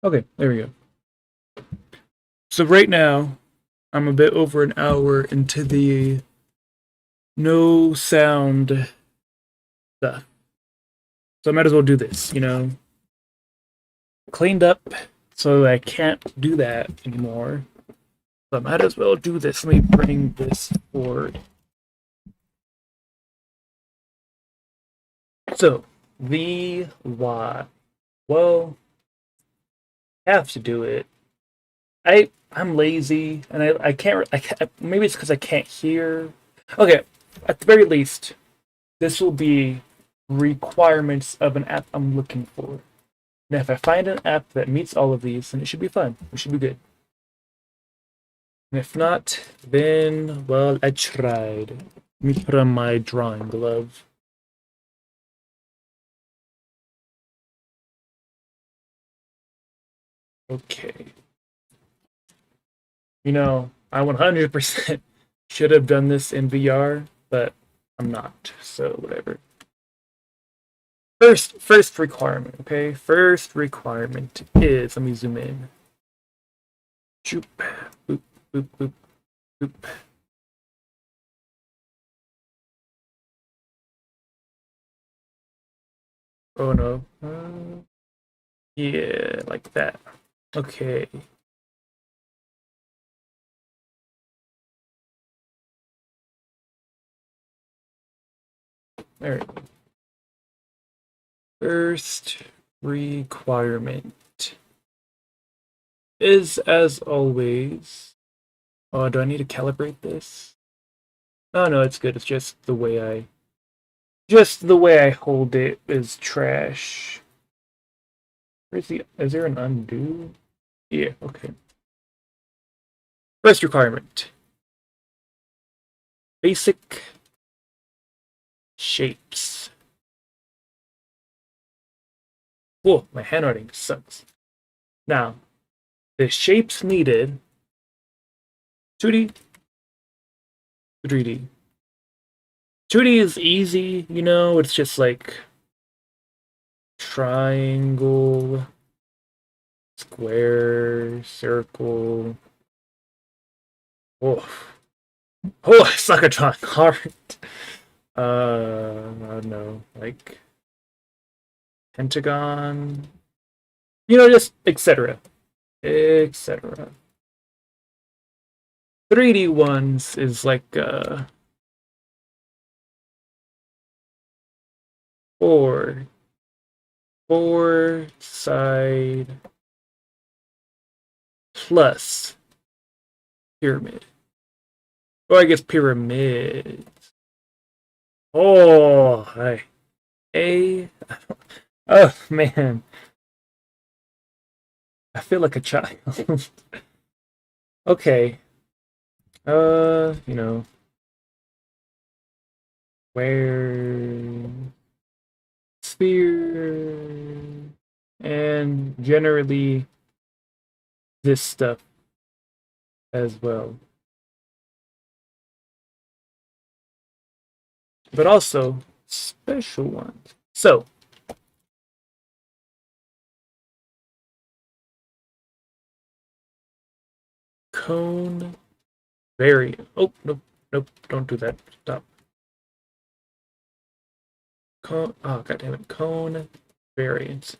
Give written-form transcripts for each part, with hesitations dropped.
Okay, there we go. So right now, I'm a bit over an hour into the no sound stuff. So I might as well do this, cleaned up so I can't do that anymore. So I might as well do this. Let me bring this forward. So, the why. Well, I have to do it. I'm lazy and I can't maybe it's because I can't hear. Okay, at the very least, this will be requirements of an app I'm looking for. And if I find an app that meets all of these, then it should be fun. It should be good. And if not, then, well, I tried. Let me put on my drawing glove. Okay. I 100% should have done this in VR, but I'm not, so whatever. First requirement, okay? First requirement is, let me zoom in. Choop, boop, boop, boop, boop. Oh no. Yeah, like that. Okay. There we go. First requirement is, as always. Oh, do I need to calibrate this? Oh no, it's good. It's just the way I hold it is trash. Is there an undo? Yeah, okay. First requirement. Basic shapes. Whoa, my handwriting sucks. Now, the shapes needed 2D, 3D. 2D is easy, it's just like triangle, square, circle. Oh, I suck at drawing hard. I don't know, like pentagon, just etc. etc. 3D ones is like four, four side plus pyramid. Or I guess pyramid. Oh, hi. A. Oh man, I feel like a child. Okay. You know, where sphere and generally this stuff as well. But also special ones. So, cone variant. Oh, nope, nope, don't do that. Stop. Cone, oh, god damn it. Cone variant.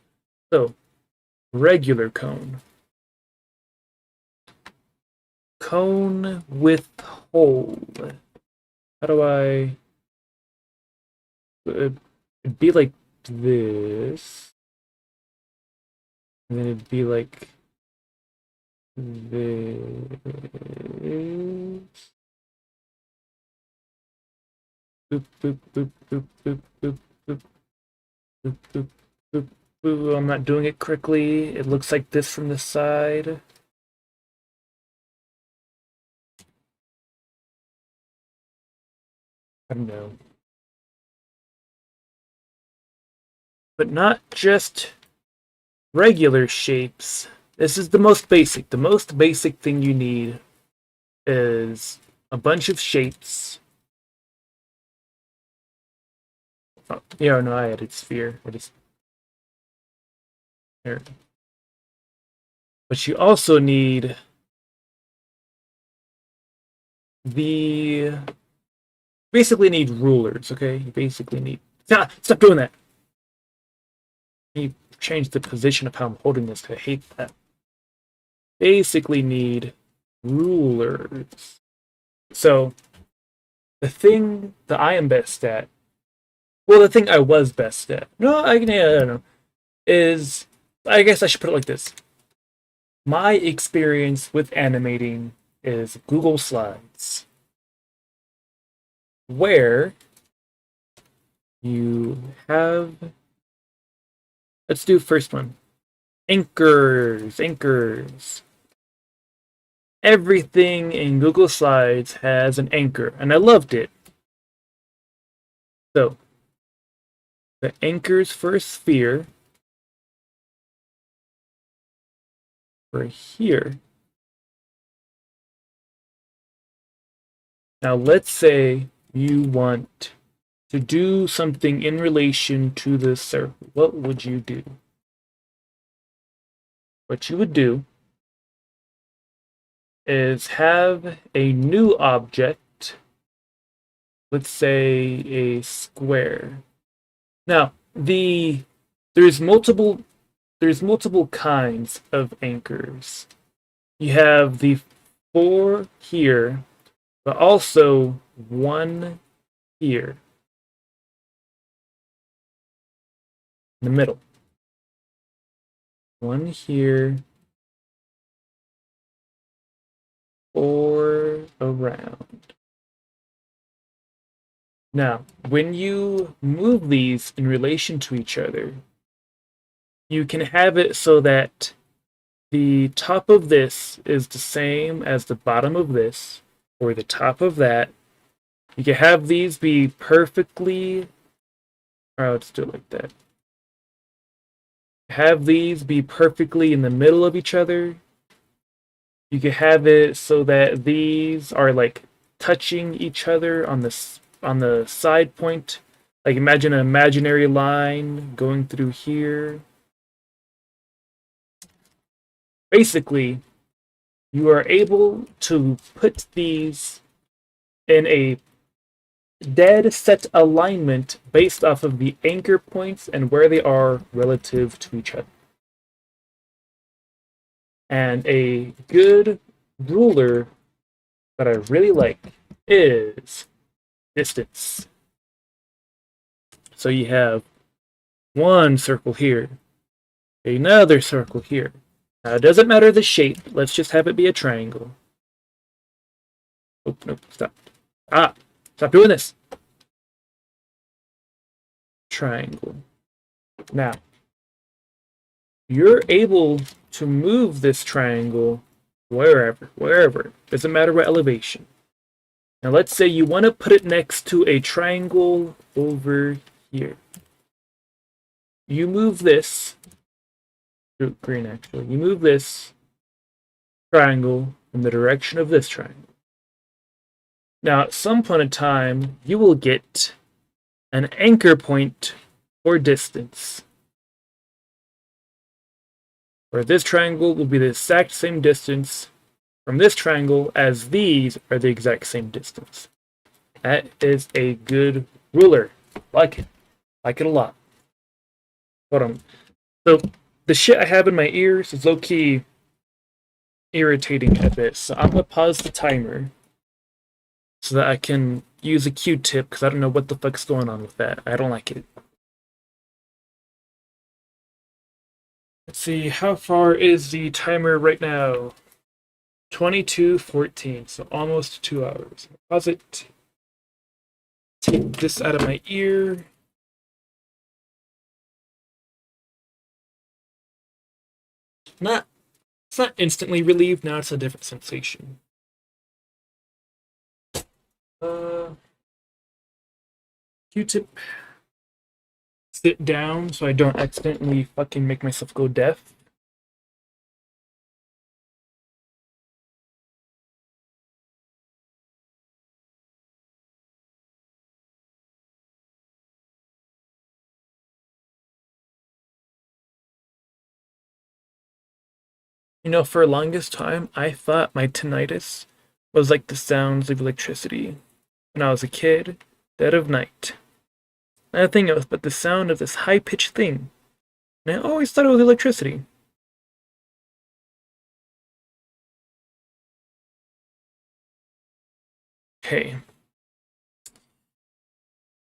So, regular cone. Cone with hole. How do I. It'd be like this. And then it'd be like this. Boop, boop, boop, boop, boop, boop, boop, boop, boop, boop, boop. I'm not doing it correctly. It looks like this from the side. I don't know. But not just regular shapes. This is the most basic. The most basic thing you need is a bunch of shapes. Oh, yeah, no, I added sphere. What is here? But you also need the basically need rulers, okay? You basically need stop doing that. You change the position of how I'm holding this. I hate that. Basically need rulers. So the thing that I am best at, well, the thing I was best at, no, I don't know, is I guess I should put it like this. My experience with animating is Google Slides, where you have, let's do first one, anchors. Everything in Google Slides has an anchor, and I loved it. So, the anchors for a sphere were here. Now, let's say you want to do something in relation to this circle. What would you do? What you would do is have a new object, let's say a square. Now, there's multiple kinds of anchors. You have the 4 here, but also 1 here in the middle. 1 here, 4 around. Now, when you move these in relation to each other, you can have it so that the top of this is the same as the bottom of this, or the top of that. You can have these be perfectly, or let's do it like that. Have these be perfectly in the middle of each other. You can have it so that these are like touching each other on the side point. Like imagine an imaginary line going through here. Basically, you are able to put these in a dead set alignment based off of the anchor points and where they are relative to each other. And a good ruler that I really like is distance. So you have one circle here, another circle here. Now it doesn't matter the shape, let's just have it be a triangle. Oh, nope, stop. Stop doing this. Triangle. Now, you're able to move this triangle wherever. Doesn't matter what elevation. Now let's say you want to put it next to a triangle over here. You move this, green actually, you move this triangle in the direction of this triangle. Now at some point in time, you will get an anchor point or distance, where this triangle will be the exact same distance from this triangle as these are the exact same distance. That is a good ruler. Like it. Like it a lot. Hold on. So the shit I have in my ears is low-key irritating a bit. So I'm gonna pause the timer so that I can use a Q-tip because I don't know what the fuck's going on with that. I don't like it. Let's see, how far is the timer right now? 22:14, so almost 2 hours. Pause it. Take this out of my ear. Not, it's not instantly relieved. Now it's a different sensation. Q-tip. Sit down so I don't accidentally fucking make myself go deaf. You know, for the longest time, I thought my tinnitus was like the sounds of electricity when I was a kid, dead of night. Nothing else but the sound of this high pitched thing. And I always thought it was electricity. Okay.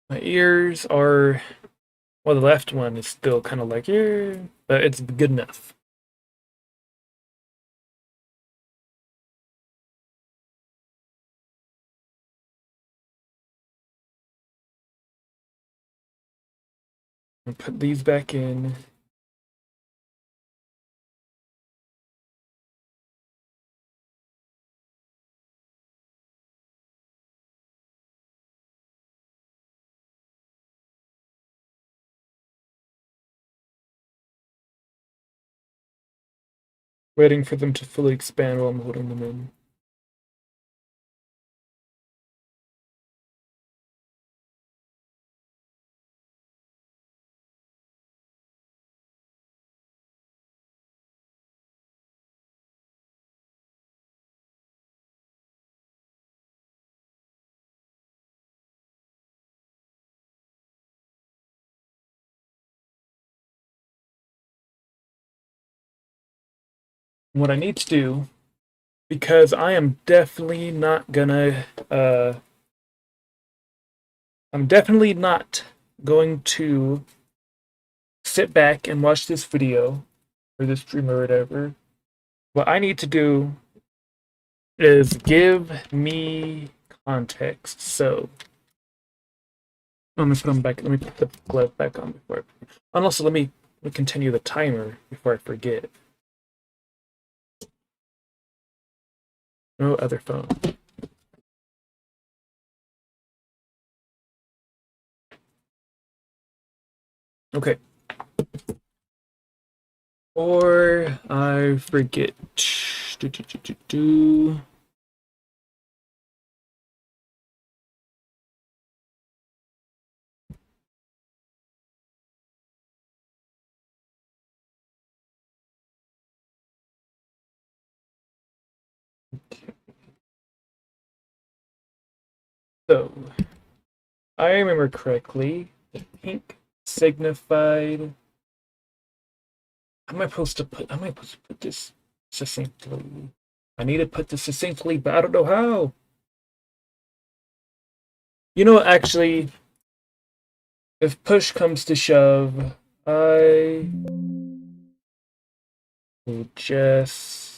My ears are. Well, the left one is still kind of like, yeah, but it's good enough. I'll put these back in. Waiting for them to fully expand while I'm holding them in. What I need to do, because I am definitely not gonna, I'm definitely not going to sit back and watch this video or this stream or whatever. What I need to do is give me context. So let me put them back. Let me put the glove back on before. And also, let me continue the timer before I forget. No other phone. Okay. Or I forget. Do. So, I remember correctly, the pink signified. How am I supposed to put this succinctly? I need to put this succinctly, but I don't know how. You know, actually, if push comes to shove, I will just.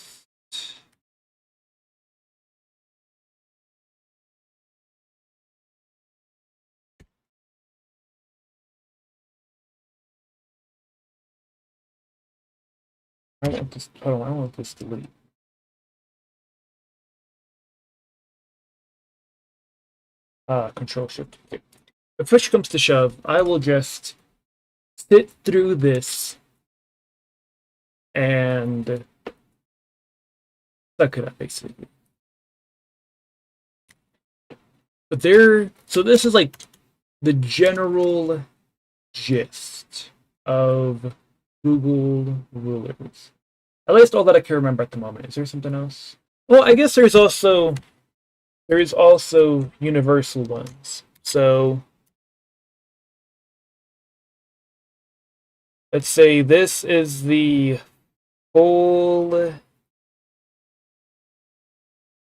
I want this. Hold on, I want this delete. Control shift. Okay. If push comes to shove, I will just sit through this and suck it up, basically. But so this is like the general gist of Google rulers. At least all that I can remember at the moment. Is there something else? Well, I guess there is also universal ones. So let's say this is the full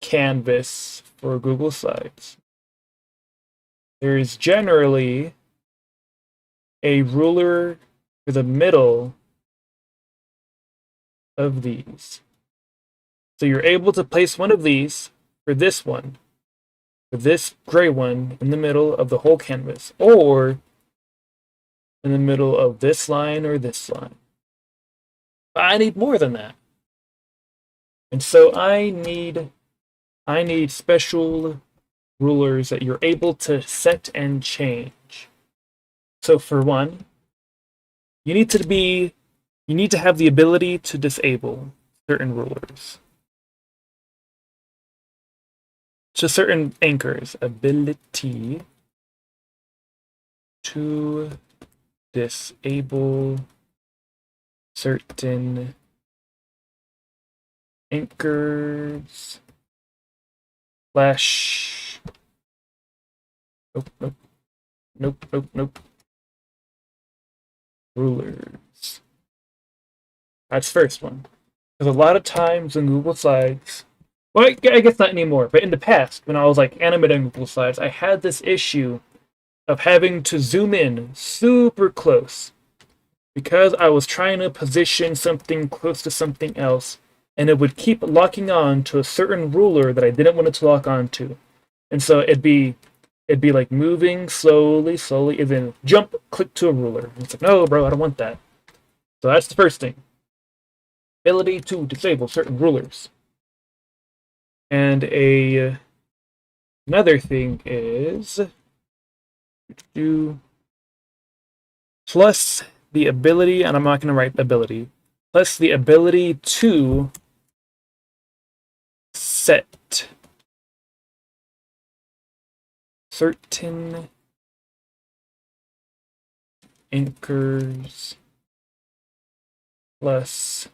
canvas for Google Slides. There is generally a ruler for the middle of these. So you're able to place one of these for this one, for this gray one in the middle of the whole canvas, or in the middle of this line or this line. But I need more than that. And so I need special rulers that you're able to set and change. So for one, you need to have the ability to disable certain rulers. So certain anchors, ability to disable certain anchors slash nope, nope, nope, nope, nope. Rulers. That's the first one. Because a lot of times in Google Slides, well, I guess not anymore, but in the past, when I was like animating Google Slides, I had this issue of having to zoom in super close because I was trying to position something close to something else, and it would keep locking on to a certain ruler that I didn't want it to lock on to. And so it'd be like moving slowly, slowly, and then jump, click to a ruler. And it's like, no, bro, I don't want that. So that's the first thing. Ability to disable certain rulers. And another thing is plus the ability, and I'm not going to write ability, plus the ability to set certain anchors plus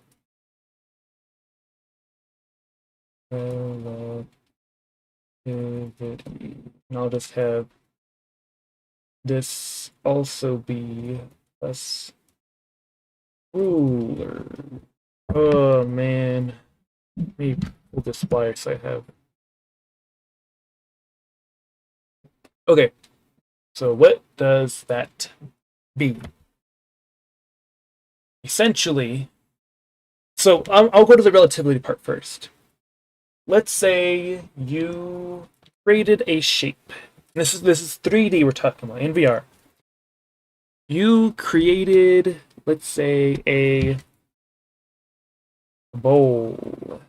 relativity. And I'll just have this also be plus ruler. Oh man. Let me pull the splice I have. Okay, so what does that be? Essentially, so I'll go to the relativity part first. Let's say you created a shape. This is 3D we're talking about in VR. You created, let's say, a bowl.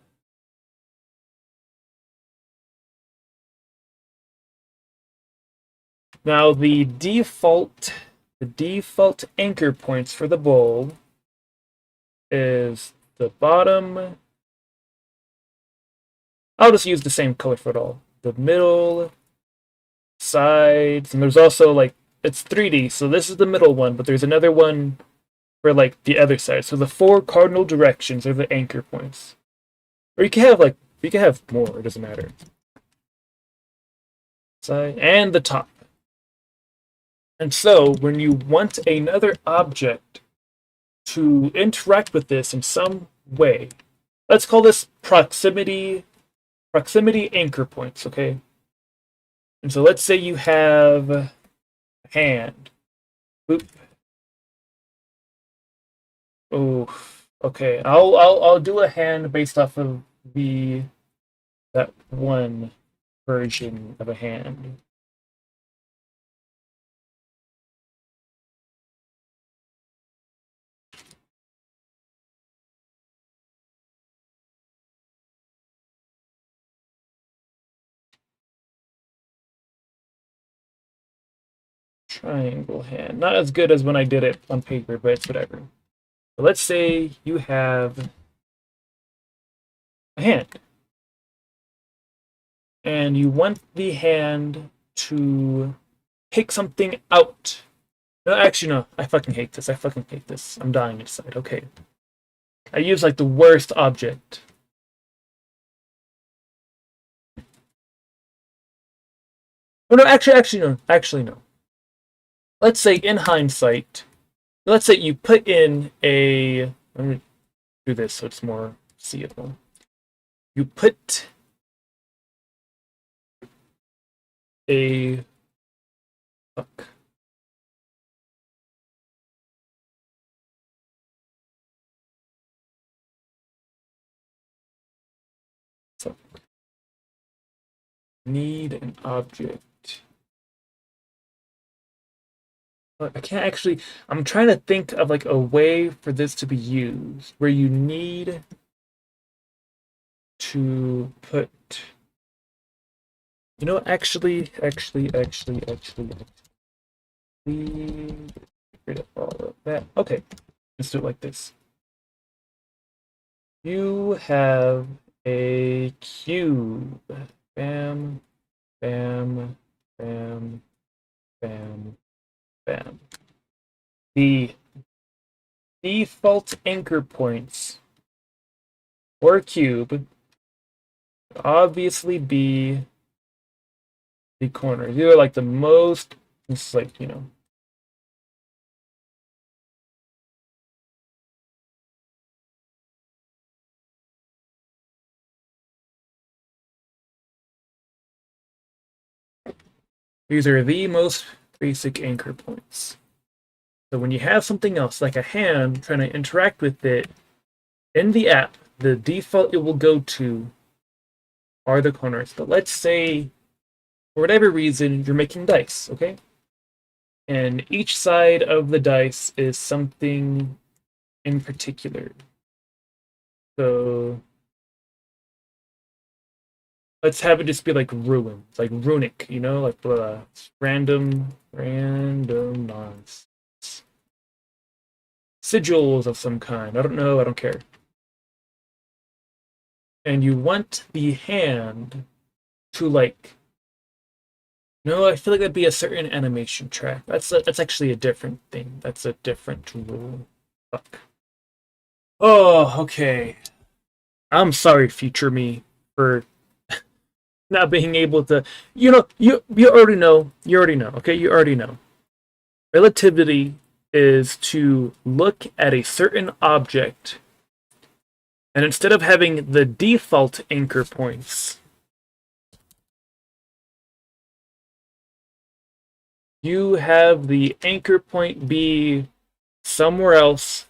Now the default anchor points for the bowl is the bottom. I'll just use the same color for it all. The middle, sides, and there's also like it's 3D, so this is the middle one, but there's another one for like the other side. So the 4 cardinal directions are the anchor points. Or you can have more, it doesn't matter. Side and the top. And so when you want another object to interact with this in some way, let's call this proximity anchor points, okay? And so let's say you have a hand. Boop. Oh, okay. I'll do a hand based off of that one version of a hand. Triangle hand. Not as good as when I did it on paper, but it's whatever. But let's say you have a hand. And you want the hand to pick something out. No, actually, no. I fucking hate this. I fucking hate this. I'm dying inside. Okay. I use like the worst object. Oh no, actually no. Let's say in hindsight, let's say you put in a. Let me do this so it's more seeable. You put a. Fuck. So, need an object. I can't actually. I'm trying to think of like a way for this to be used where you need to put. You know, actually, rid of all of that. Okay, let's do it like this. You have a cube. Bam, bam, bam, bam, bam. The default anchor points or a cube would obviously be the corners. These are like the most, it's like, you know. These are the most basic anchor points. So when you have something else, like a hand, trying to interact with it in the app, the default it will go to are the corners. But let's say, for whatever reason, you're making dice, okay? And each side of the dice is something in particular. So let's have it just be like ruins, like runic, you know, like random nonsense. Sigils of some kind. I don't know, I don't care. And you want the hand to like, no, I feel like that'd be a certain animation track. That's actually a different thing. That's a different rule. Fuck. Oh, okay. I'm sorry, future me, for not being able to. You know, you already know. You already know. Okay, you already know. Relativity is to look at a certain object, and instead of having the default anchor points, you have the anchor point be somewhere else,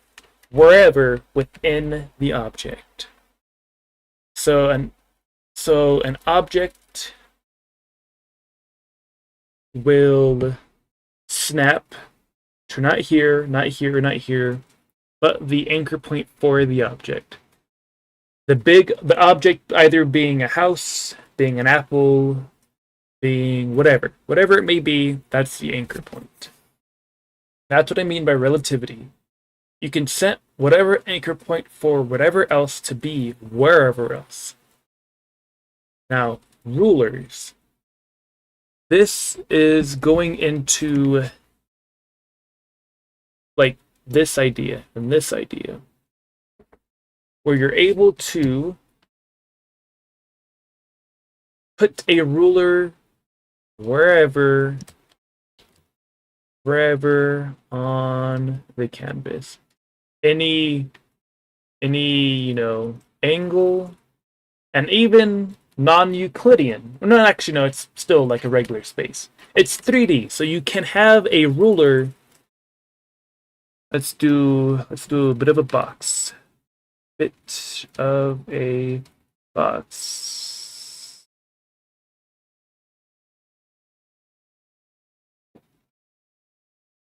wherever within the object. So an object will snap to not here, not here, not here, but the anchor point for the object. The object either being a house, being an apple, being whatever it may be, that's the anchor point. That's what I mean by relativity. You can set whatever anchor point for whatever else to be wherever else. Now, rulers. This is going into like this idea and this idea, where you're able to put a ruler wherever on the canvas. Any you know, angle, and even non-Euclidean. No, actually, no, it's still like a regular space. It's 3D, so you can have a ruler. Let's do a bit of a box. Bit of a box.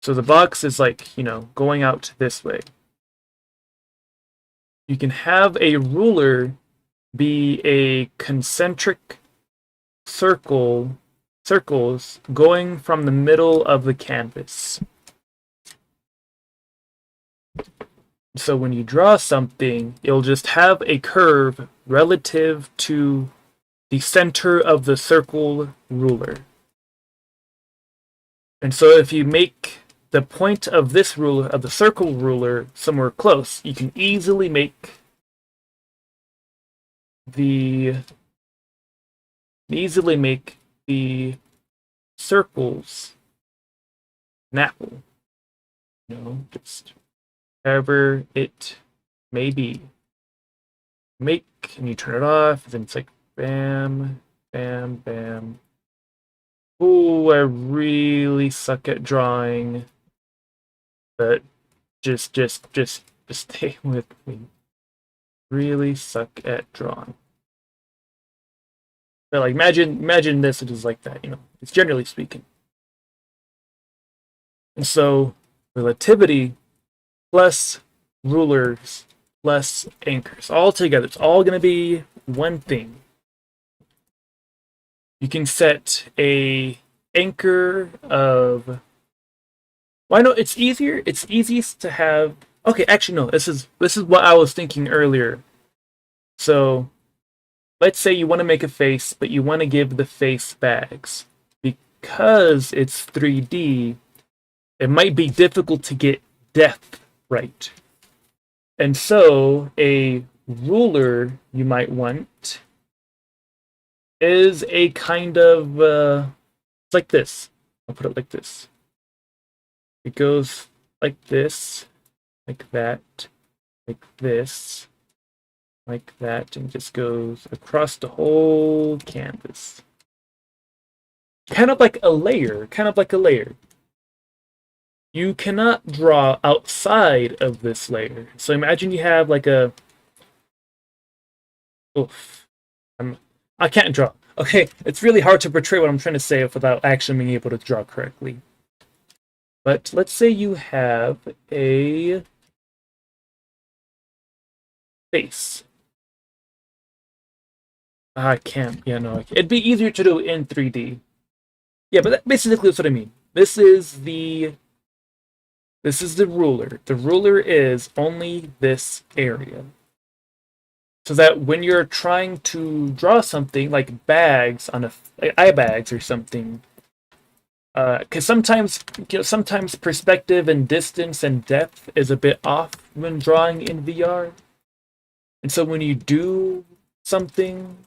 So the box is like, you know, going out this way. You can have a ruler be a concentric circles going from the middle of the canvas. So when you draw something, it'll just have a curve relative to the center of the circle ruler. And so if you make the point of this ruler, of the circle ruler, somewhere close, you can easily make the circles an apple. You know, just wherever it may be. Make, and you turn it off, and then it's like bam, bam, bam. Ooh, I really suck at drawing, but just stay with me. Really suck at drawing. But like, imagine this, it is like that, you know. It's generally speaking. And so relativity plus rulers plus anchors all together. It's all going to be one thing. You can set a anchor of. Why no? It's easier. It's easiest to have. Okay, actually no. This is what I was thinking earlier. So, let's say you want to make a face, but you want to give the face bags. Because it's 3D, it might be difficult to get depth right. And so a ruler you might want is a kind of it's like this. I'll put it like this. It goes like this, like that, like this, like that, and just goes across the whole canvas. Kind of like a layer, kind of like a layer. You cannot draw outside of this layer. So imagine you have like a... Oof. I can't draw. Okay, it's really hard to portray what I'm trying to say without actually being able to draw correctly. But let's say you have a face. I can't. Yeah, no. It'd be easier to do in 3D. Yeah, but that basically that's what I mean. This is the ruler. The ruler is only this area. So that when you're trying to draw something like bags on eye bags or something, because sometimes perspective and distance and depth is a bit off when drawing in VR, and so when you do something,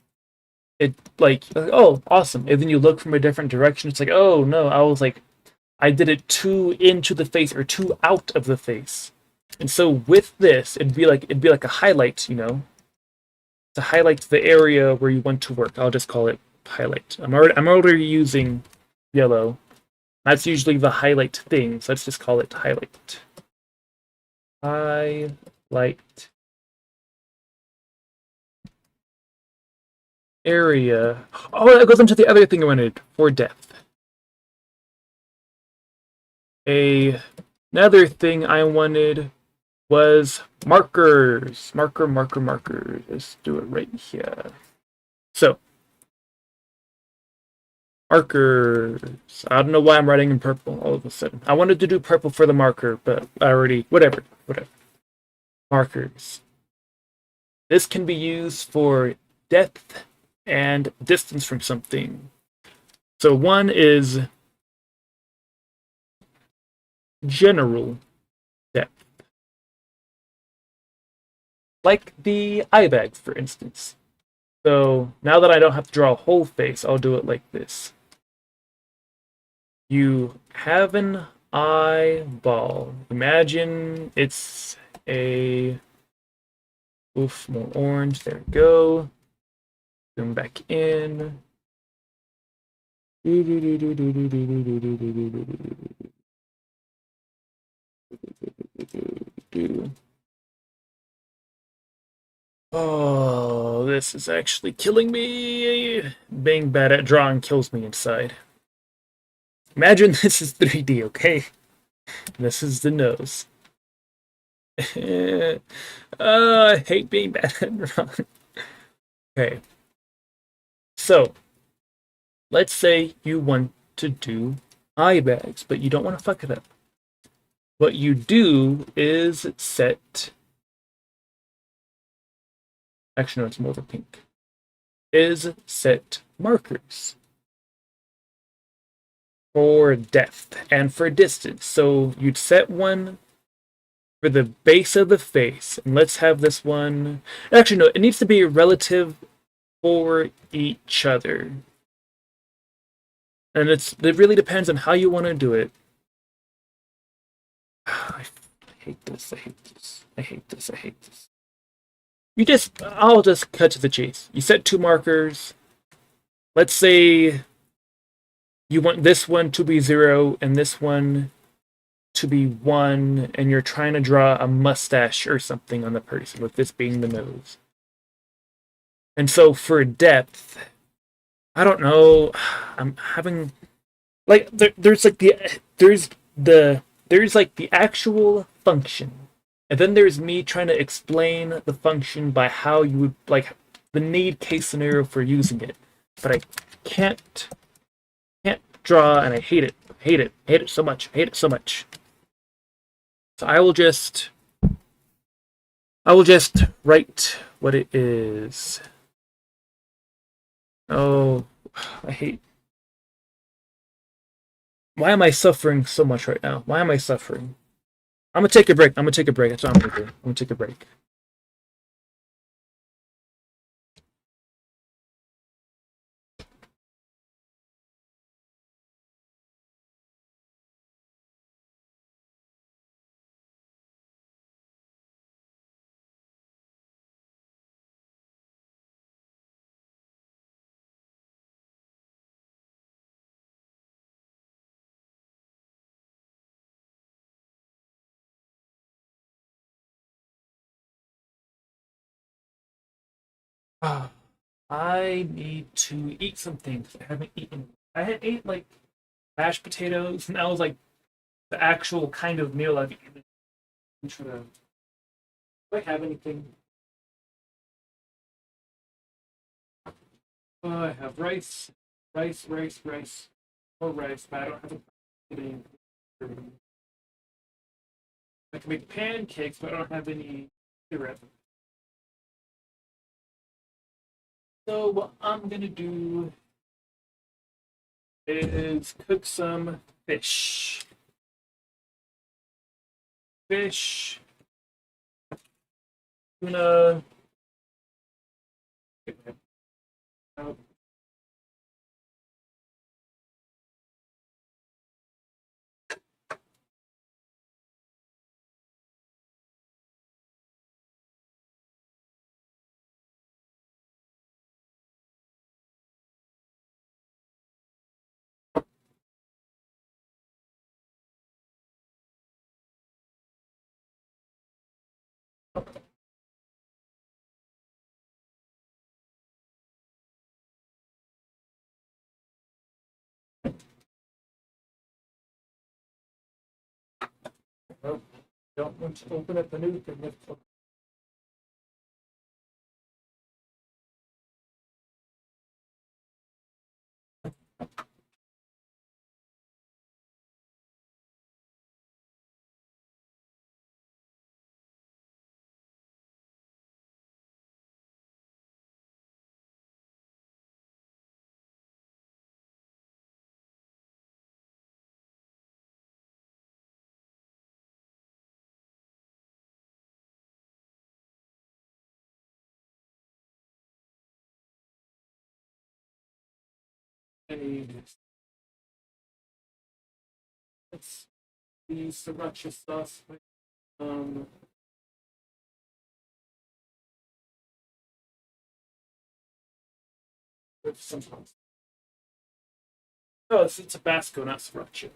it like oh awesome, and then you look from a different direction, it's like oh no, I did it too into the face or too out of the face, and so with this, it'd be like a highlight, to highlight the area where you want to work. I'll just call it highlight. I'm already using yellow. That's usually the highlight thing, so let's just call it highlight. Highlight area. Oh, that goes into the other thing I wanted for depth. Another thing I wanted was markers. Markers. Let's do it right here. So, markers. I don't know why I'm writing in purple all of a sudden. I wanted to do purple for the marker, but I already... Whatever. Markers. This can be used for depth and distance from something. So one is general depth. Like the eye bags, for instance. So now that I don't have to draw a whole face, I'll do it like this. You have an eyeball. Imagine it's a... Oof, more orange. There we go. Zoom back in. Oh, this is actually killing me. Being bad at drawing kills me inside. Imagine this is 3D, okay? This is the nose. I hate being bad at drawing. Okay. So, let's say you want to do eye bags, but you don't want to fuck it up. What you do is set... Actually, no, it's more of a pink. Is set markers for depth and for distance. So you'd set one for the base of the face, and let's have this one... Actually, no, it needs to be relative for each other. And it really depends on how you want to do it. I hate this. I'll just cut to the chase. You set two markers. Let's say you want this one to be 0 and this one to be 1, and you're trying to draw a mustache or something on the person, with this being the nose. And so for depth, I don't know. I'm having like there's the actual function. And then there's me trying to explain the function by how you would, like, the need case scenario for using it. But I can't draw, and I hate it. Hate it so much. So I will just write what it is. Oh, I hate... Why am I suffering so much right now? Why am I suffering? I'm gonna take a break. That's what I'm gonna do. I'm gonna take a break. Ah, I need to eat some things I haven't eaten. I had ate like mashed potatoes, and that was like the actual kind of meal I've eaten. I'm trying to, do I have anything? I have rice, or rice, but I don't have any. I can make pancakes, but I don't have any syrup. So what I'm gonna do is cook some fish. Fish, tuna. Oh, don't want to open up a new thing. Any, let's see, sriracha sauce. Um, with some. Oh, it's Tabasco, not sriracha.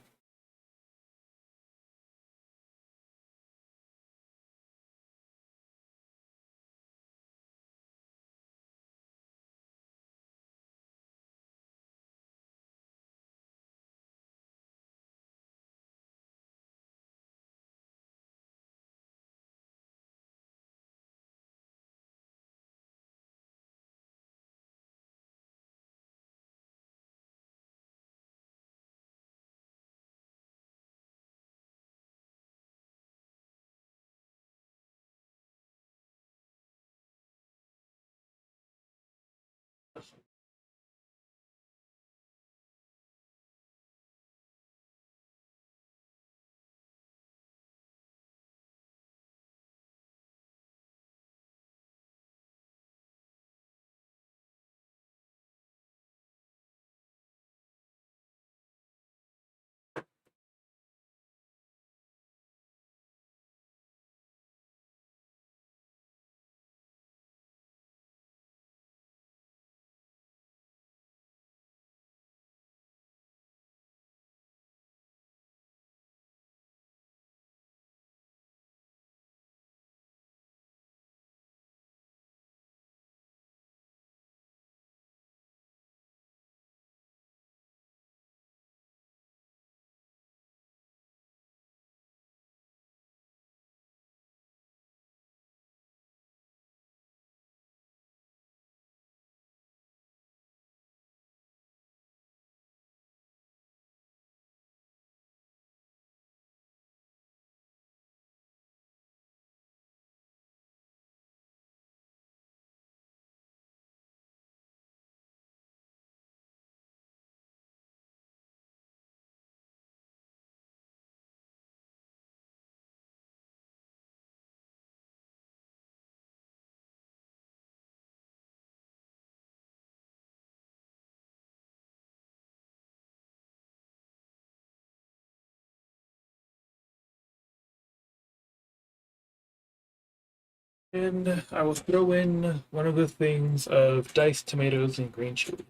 And I will throw in one of the things of diced tomatoes and green chili.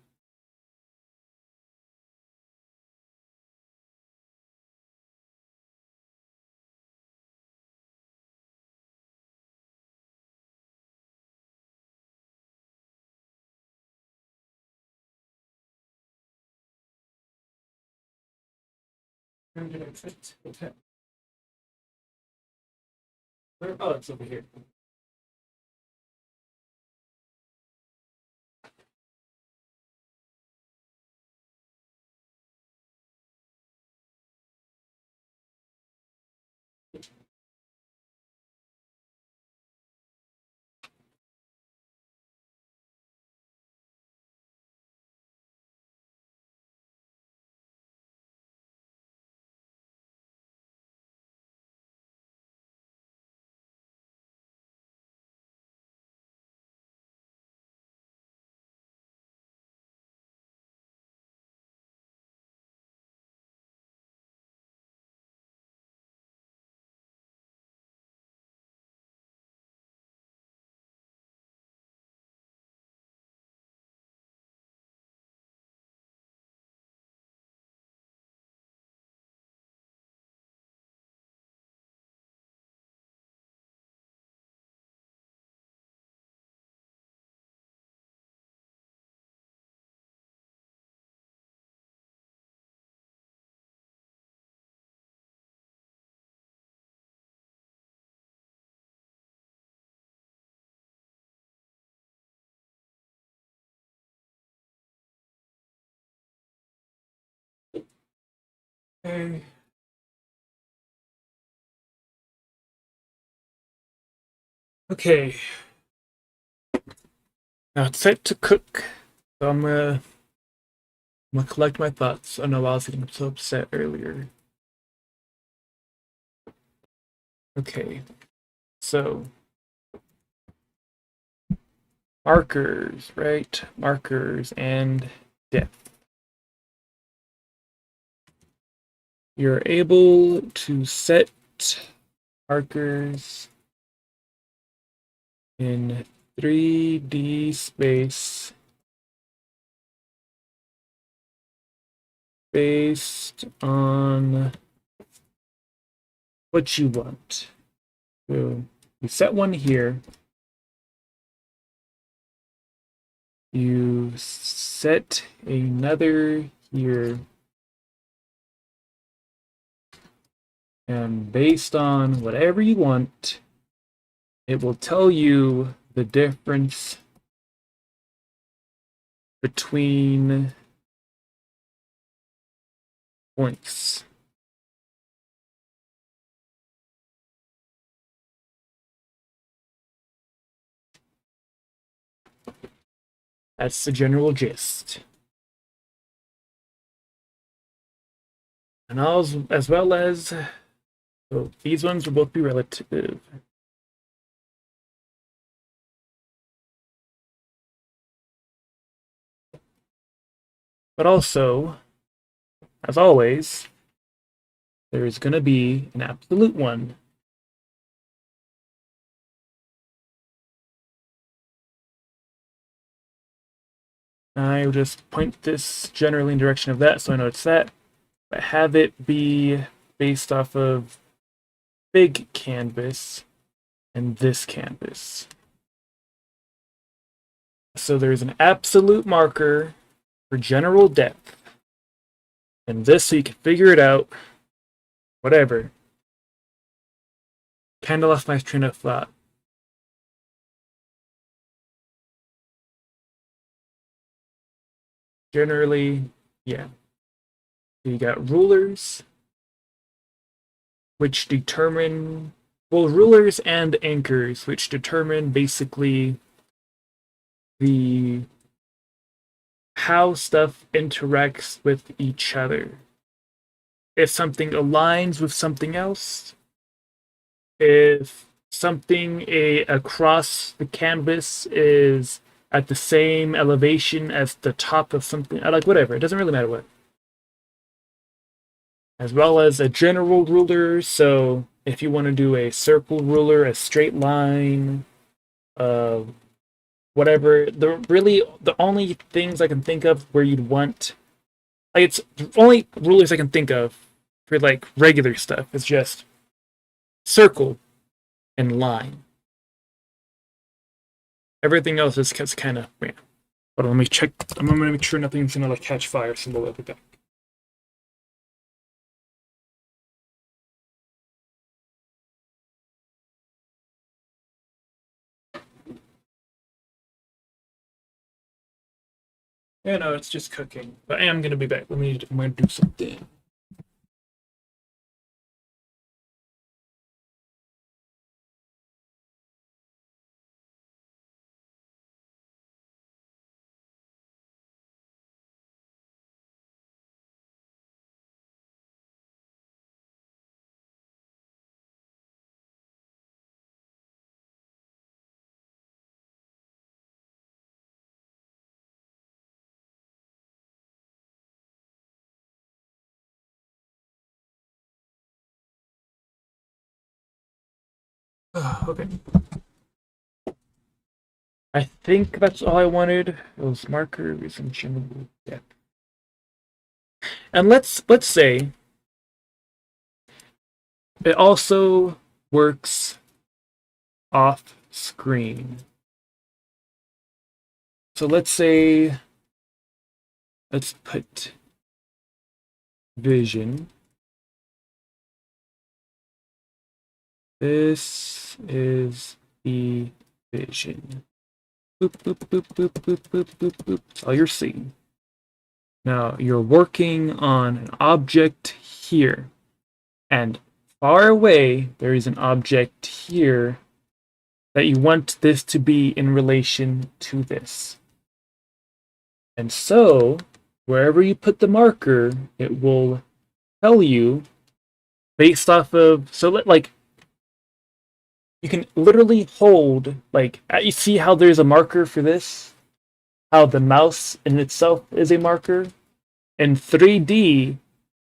Where did I fit? Okay. Oh, it's over here. Okay. Okay. Now it's set to cook. So I'm gonna collect my thoughts. I know I was getting so upset earlier. Okay. So markers, right? Markers and depth. You're able to set markers in 3D space based on what you want. So you set one here. You set another here. And based on whatever you want, it will tell you the difference between points. That's the general gist. And as well as, so these ones will both be relative. But also, as always, there is going to be an absolute one. I will just point this generally in direction of that so I know it's that. But have it be based off of big canvas and this canvas. So there's an absolute marker for general depth. And this so you can figure it out. Whatever. Kind of lost my train of thought. Generally, yeah. You got rulers, which determine, well, rulers and anchors, which determine basically the how stuff interacts with each other. If something aligns with something else, if something across the canvas is at the same elevation as the top of something, like whatever, it doesn't really matter what. As well as a general ruler, so if you want to do a circle ruler, a straight line, uh, whatever, the only things I can think of where you'd want, like, it's the only rulers I can think of for like regular stuff is just circle and line. Everything else is kind of weird. But let me check. I'm gonna make sure nothing's gonna like catch fire, so we'll be back. Yeah, no, it's just cooking. But I am gonna be back. I'm gonna do something. Okay. I think that's all I wanted. It was markers and general depth. And let's say it also works off screen. So let's say let's put vision. This is the vision. Boop, boop, boop, boop, boop, boop, boop, boop. That's all you're seeing. Now you're working on an object here. And far away, there is an object here that you want this to be in relation to this. And so, wherever you put the marker, it will tell you based off of, so like, you can literally hold, like, you see how there's a marker for this? How the mouse in itself is a marker? In 3D,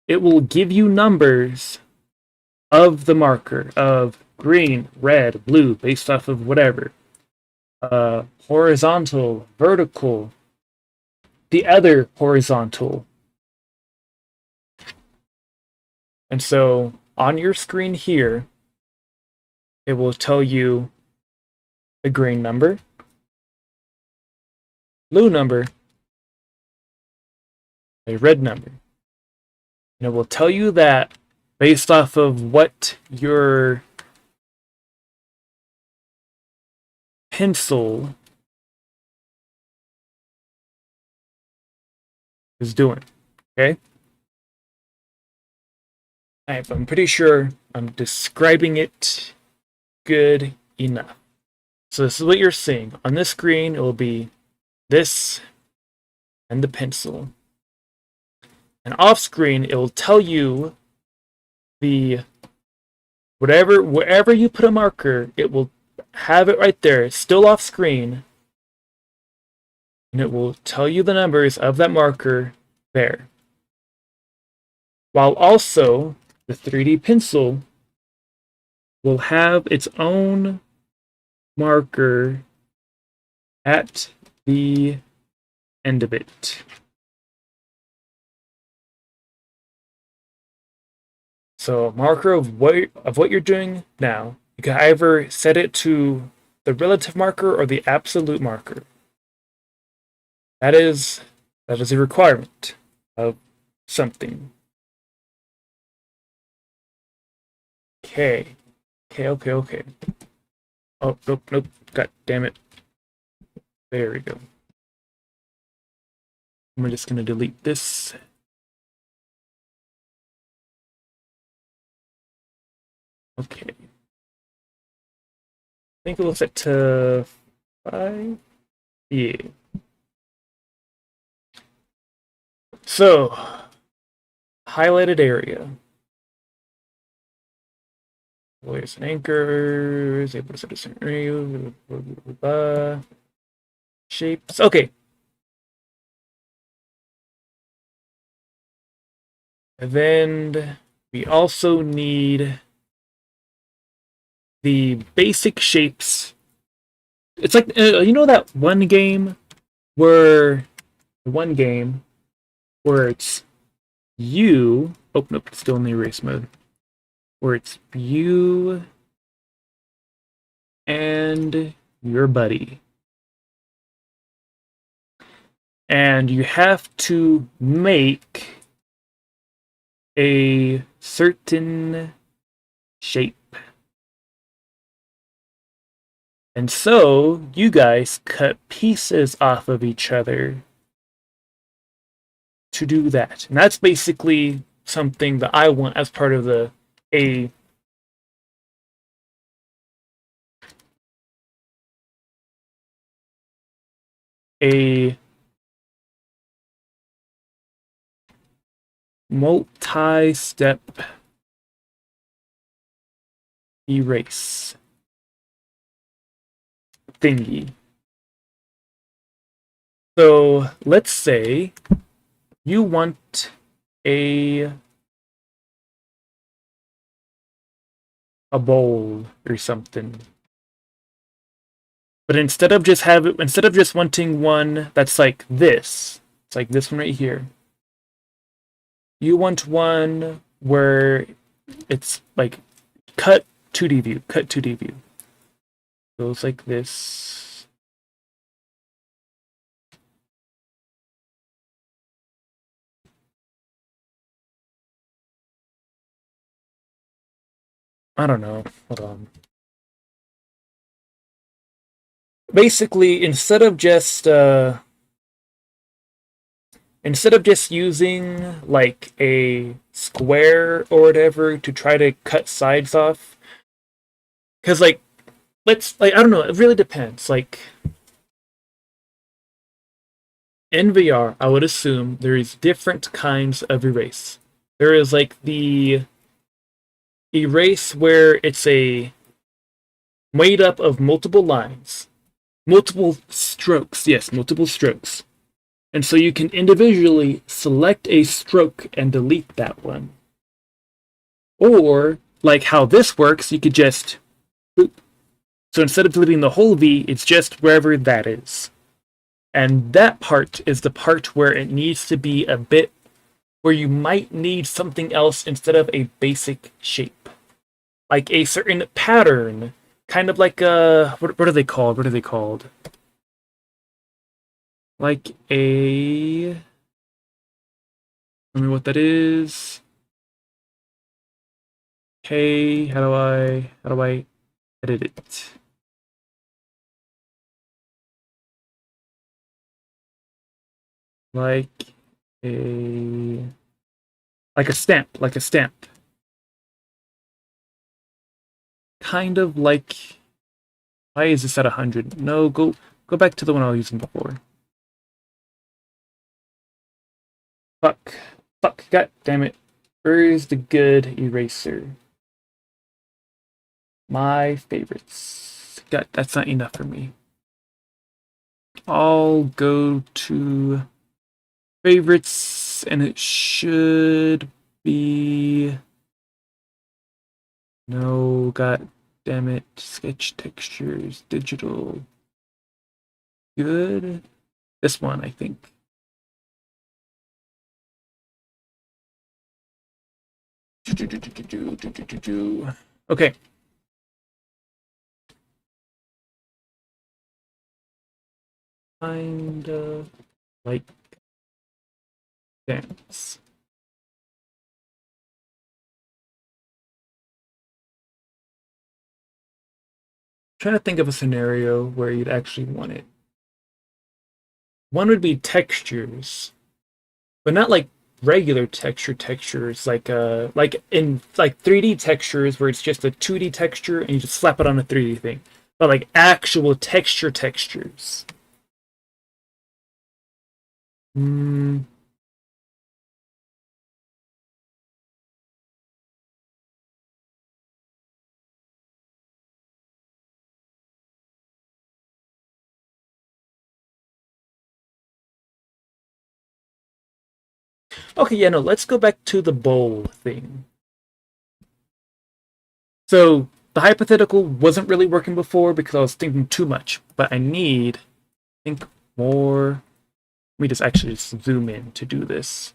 it will give you numbers of the marker of green, red, blue, based off of whatever. Horizontal, vertical, the other horizontal. And so on your screen here, it will tell you a green number, blue number, a red number. And it will tell you that based off of what your pencil is doing. Okay? I'm pretty sure I'm describing it good enough. So this is what you're seeing. On this screen, it will be this and the pencil. And off screen, it will tell you the wherever you put a marker, it will have it right there. It's still off screen. And it will tell you the numbers of that marker there. While also the 3D pencil will have its own marker at the end of it. So a marker of what you're doing now, you can either set it to the relative marker or the absolute marker. That is a requirement of something. Okay. Okay. Oh, nope. God damn it. There we go. I'm just gonna delete this. Okay. I think we'll set to 5. Yeah. So, highlighted area. Voice and anchor is able to set a scenario. Shapes. Okay. And then we also need the basic shapes. It's like you know that one game where it's you. Oh nope, it's still in the erase mode. Where it's you and your buddy. And you have to make a certain shape. And so you guys cut pieces off of each other to do that. And that's basically something that I want as part of a a multi-step erase thingy. So let's say you want a bowl or something. But instead of just wanting one that's like this, it's like this one right here. You want one where it's like cut 2D view, cut 2D view. Goes like this. I don't know. Hold on. Basically, instead of just using like a square or whatever to try to cut sides off, because like I don't know, it really depends. Like in VR, I would assume there is different kinds of erase. There is like the erase where it's a made up of multiple lines, multiple strokes. Yes, multiple strokes. And so you can individually select a stroke and delete that one. Or, like how this works, you could just boop. So instead of deleting the whole V, it's just wherever that is. And that part is the part where it needs to be a bit where you might need something else instead of a basic shape. Like a certain pattern. Kind of like what are they called? What are they called? Like a... Tell me what that is. Okay, how do I edit it? Like a stamp, like a stamp. Kind of like, why is this at 100? No, go back to the one I was using before. Fuck. God damn it. Where is the good eraser? My favorites. God, that's not enough for me. I'll go to favorites, and it should be... No, god damn it. Sketch textures, digital. Good. This one, I think. Okay. Kind of like dance. Trying to think of a scenario where you'd actually want it. One would be textures, but not like regular textures, like in like 3D textures where it's just a 2D texture and you just slap it on a 3D thing. But like actual textures. Hmm. Okay, yeah, no, let's go back to the bowl thing. So the hypothetical wasn't really working before because I was thinking too much, but I think more. Let me just actually just zoom in to do this.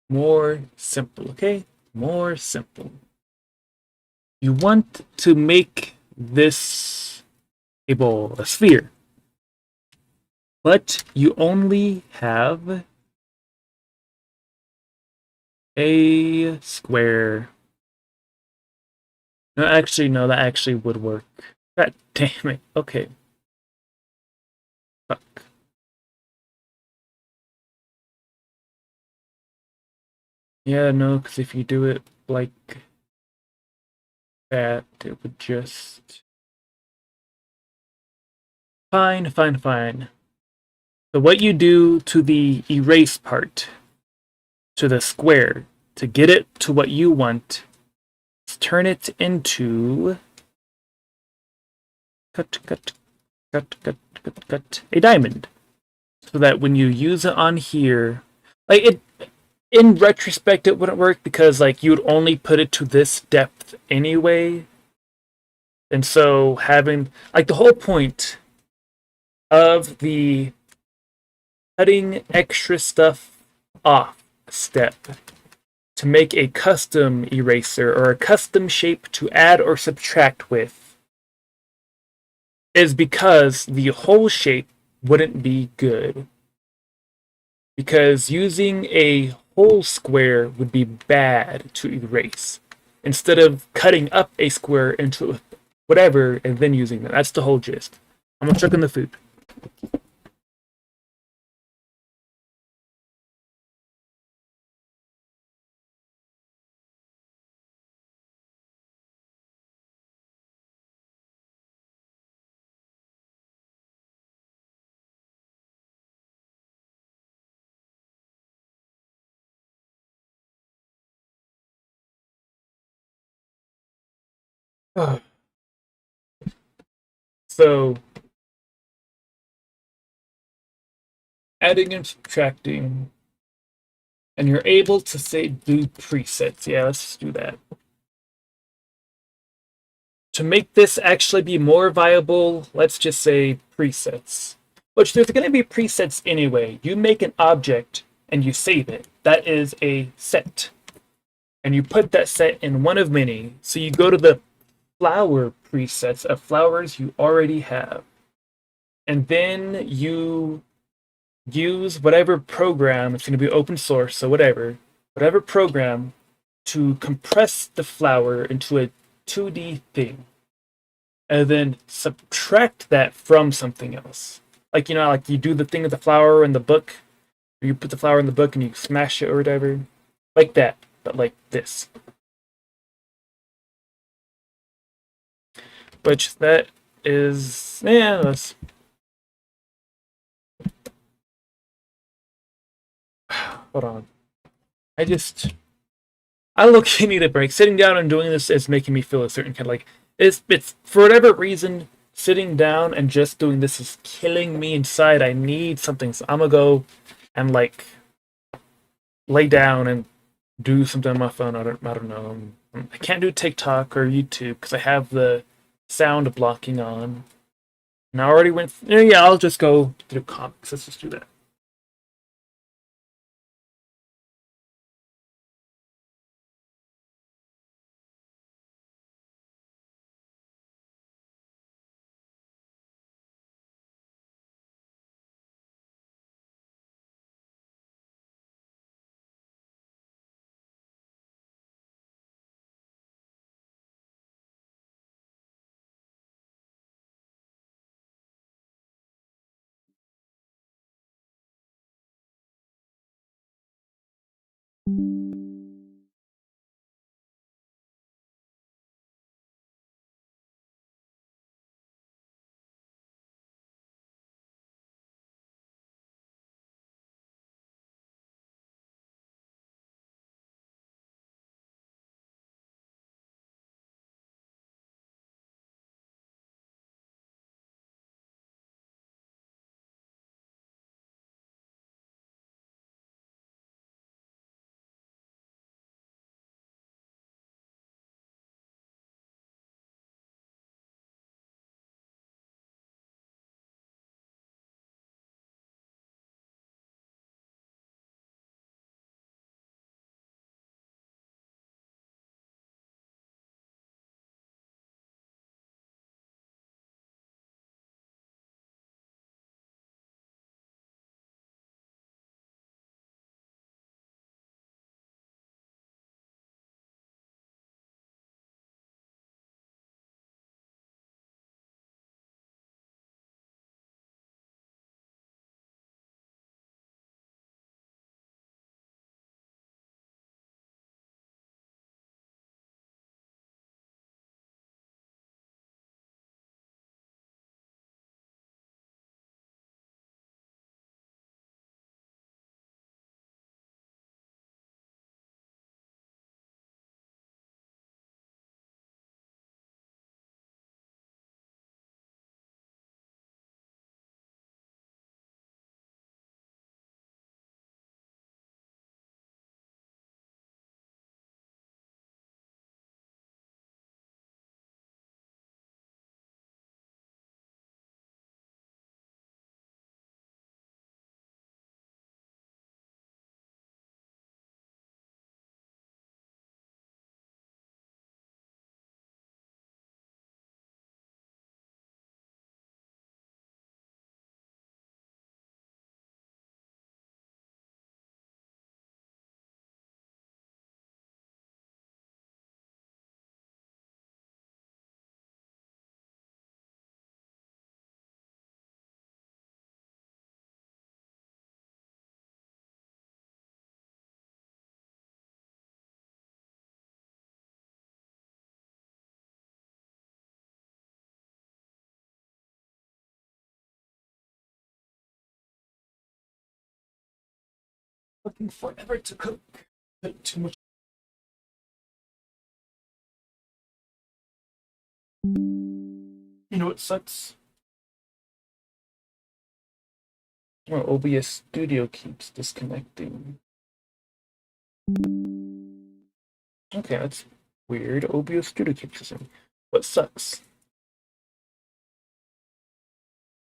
More simple, okay? More simple. You want to make this a bowl, a sphere, but you only have a square. No, actually, no, that actually would work. God damn it. Okay. Fuck. Yeah, no, because if you do it like that, it would just. Fine, fine, fine. So, what you do to the erase part, to the square, to get it to what you want, is turn it into. Cut, cut, cut, cut, cut, cut. A diamond. So that when you use it on here, like it, in retrospect, it wouldn't work because like you'd only put it to this depth anyway. And so having like the whole point of the cutting extra stuff off step to make a custom eraser or a custom shape to add or subtract with is because the whole shape wouldn't be good. Because using a whole square would be bad to erase instead of cutting up a square into whatever and then using them. That's the whole gist. I'm gonna check on the food. So adding and subtracting, and you're able to say do presets. Yeah, let's just do that. To make this actually be more viable, let's just say presets. Which there's going to be presets anyway. You make an object and you save it. That is a set. And you put that set in one of many. So you go to the flower presets of flowers you already have. And then you use whatever program, it's going to be open source, so whatever program to compress the flower into a 2D thing and then subtract that from something else. Like, you know, like you do the thing with the flower in the book, or you put the flower in the book and you smash it or whatever. Like that, but like this. Which that is, yeah, that's, hold on. I just, I look, you need a break. Sitting down and doing this is making me feel a certain kind of like, it's for whatever reason, sitting down and just doing this is killing me inside. I need something. So I'm gonna go and like lay down and do something on my phone. I don't know. I can't do TikTok or YouTube because I have the sound blocking on. And I already went. Yeah, I'll just go do comics. Let's just do that. Looking forever to cook. Put too much. You know what sucks? Well, OBS Studio keeps disconnecting. Okay, that's weird. OBS Studio keeps disconnecting. What sucks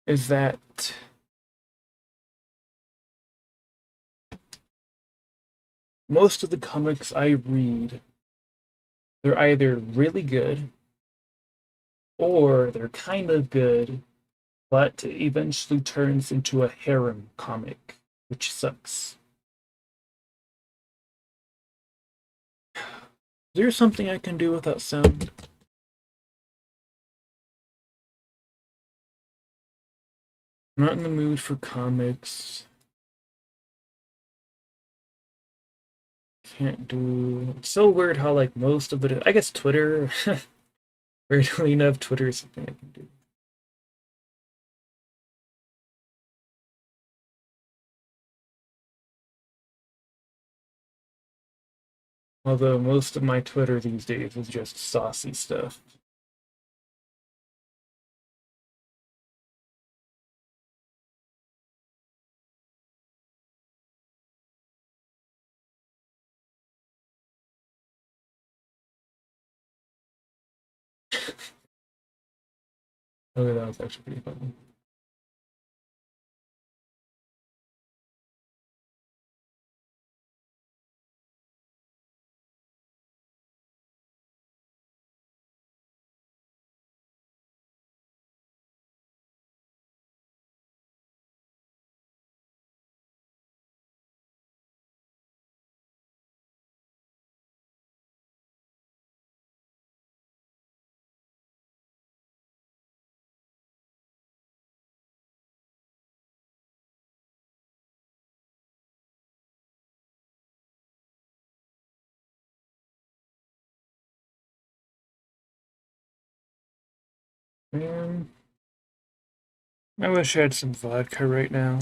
is that most of the comics I read, they're either really good or they're kind of good, but it eventually turns into a harem comic, which sucks. Is there something I can do without sound? I'm not in the mood for comics. Can't do. It's so weird how like most of it. I guess Twitter. Weirdly enough, Twitter is something I can do. Although most of my Twitter these days is just saucy stuff. Okay, that was actually pretty funny. Man, I wish I had some vodka right now.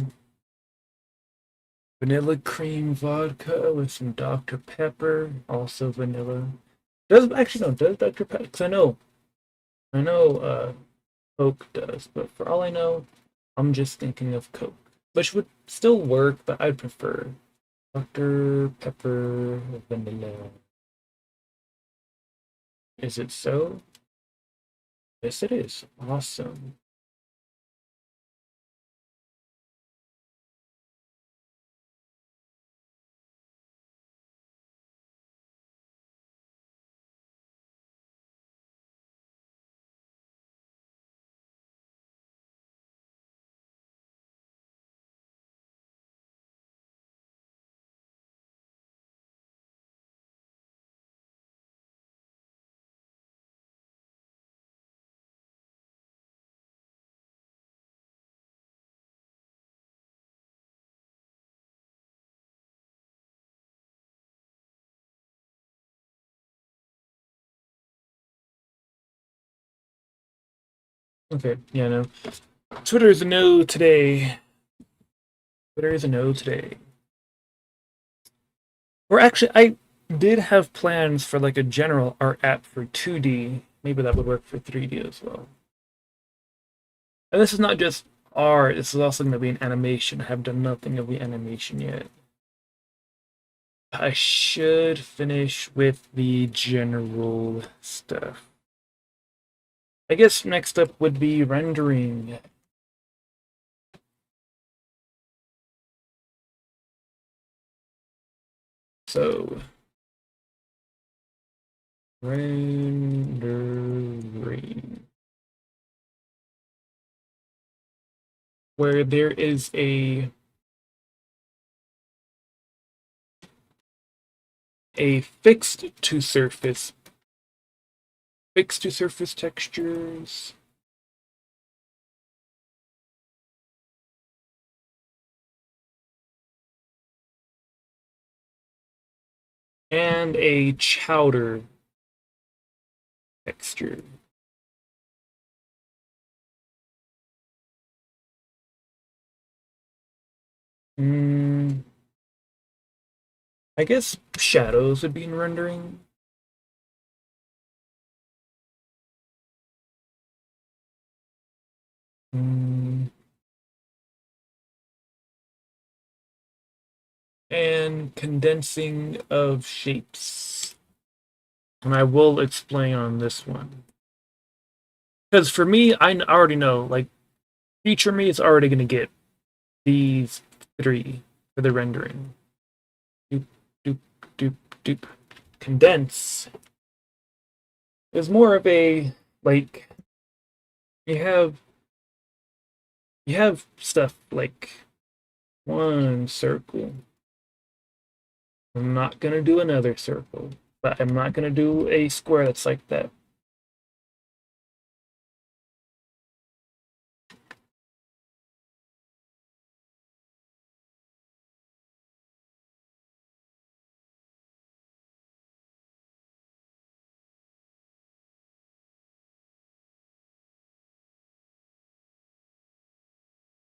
Vanilla cream vodka with some Dr. Pepper, also vanilla. Does actually no, does Dr. Pepper? Because I know, Coke does, but for all I know, I'm just thinking of Coke, which would still work, but I'd prefer Dr. Pepper vanilla. Is it so? Yes, it is. Awesome. Okay, yeah, no. Twitter is a no today. Twitter is a no today. Or actually, I did have plans for like a general art app for 2D. Maybe that would work for 3D as well. And this is not just art, this is also going to be an animation. I have done nothing of the animation yet. I should finish with the general stuff. I guess next up would be rendering. So, rendering. Where there is a fixed to surface textures, and a chowder texture. Mm, I guess shadows would be in rendering. Mm, and condensing of shapes. And I will explain on this one. Because for me, I already know, like, future me is already going to get these three for the rendering. Doop, doop, doop, doop. Condense is more of a, like, you have stuff like one circle. I'm not gonna do another circle, but I'm not gonna do a square that's like that.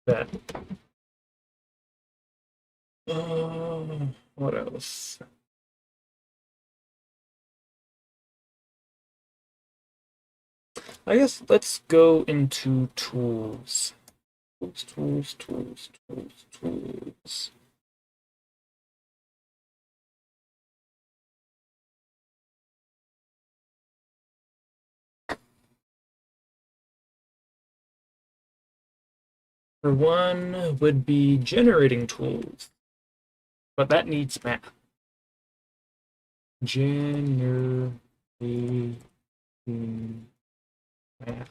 That. What else? I guess let's go into tools. Tools. For one would be generating tools, but that needs math. Generating math.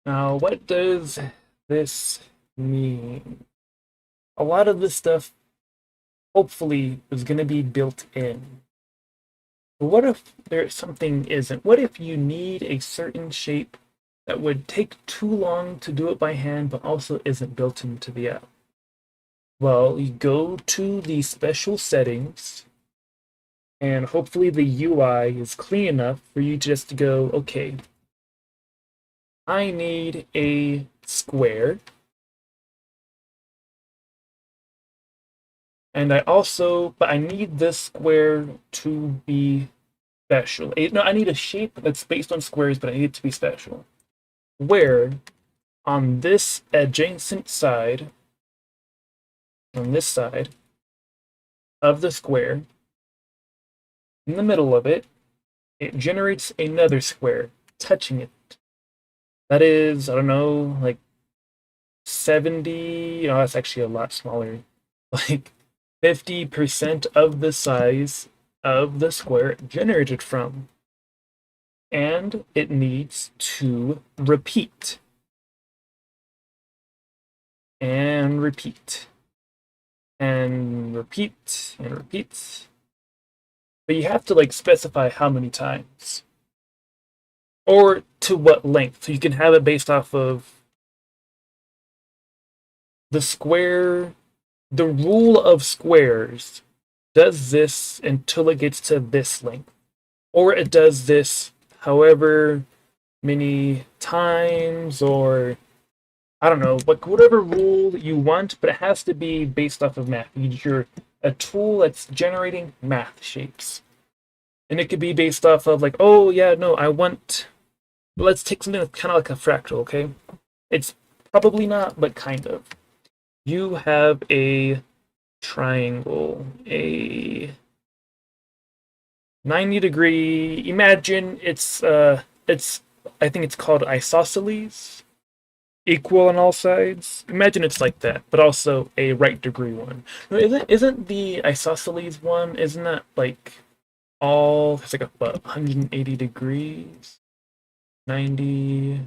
Now, what does this mean? A lot of this stuff, hopefully, is going to be built in. But what if there something isn't? What if you need a certain shape that would take too long to do it by hand, but also isn't built into the app? Well, you go to the special settings, and hopefully the UI is clean enough for you just to go, okay, I need a square. And but I need this square to be special. No, I need a shape that's based on squares, but I need it to be special. Where on this adjacent side, on this side of the square, in the middle of it, it generates another square touching it. That is, I don't know, like 70, that's actually a lot smaller. Like 50% of the size of the square generated from. And it needs to repeat. And repeat. And repeat. And repeat. But you have to like specify how many times. Or to what length. So you can have it based off of the square, the rule of squares does this until it gets to this length. Or it does this however many times, or I don't know, like whatever rule you want, but it has to be based off of math. You're a tool that's generating math shapes. And it could be based off of like, oh yeah, no, let's take something that's kind of like a fractal, okay? It's probably not, but kind of. You have a triangle, a 90-degree. Imagine it's I think it's called isosceles, equal on all sides. Imagine it's like that, but also a right degree one. No, isn't the isosceles one? Isn't that like it's like what, 180 degrees? 90,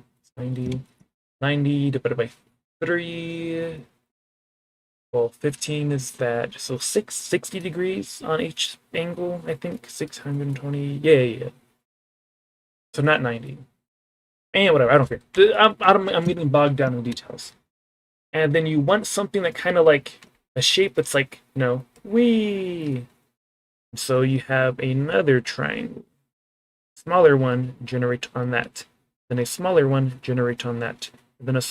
90 divided by 3. Well, 15 is that. So 60 degrees on each angle, I think. 620. Yeah. So not 90. And whatever, I don't care. I'm getting bogged down in the details. And then you want something that kind of like a shape that's like, wee. So you have another triangle. Smaller one generate on that. then a smaller one generate on that, then a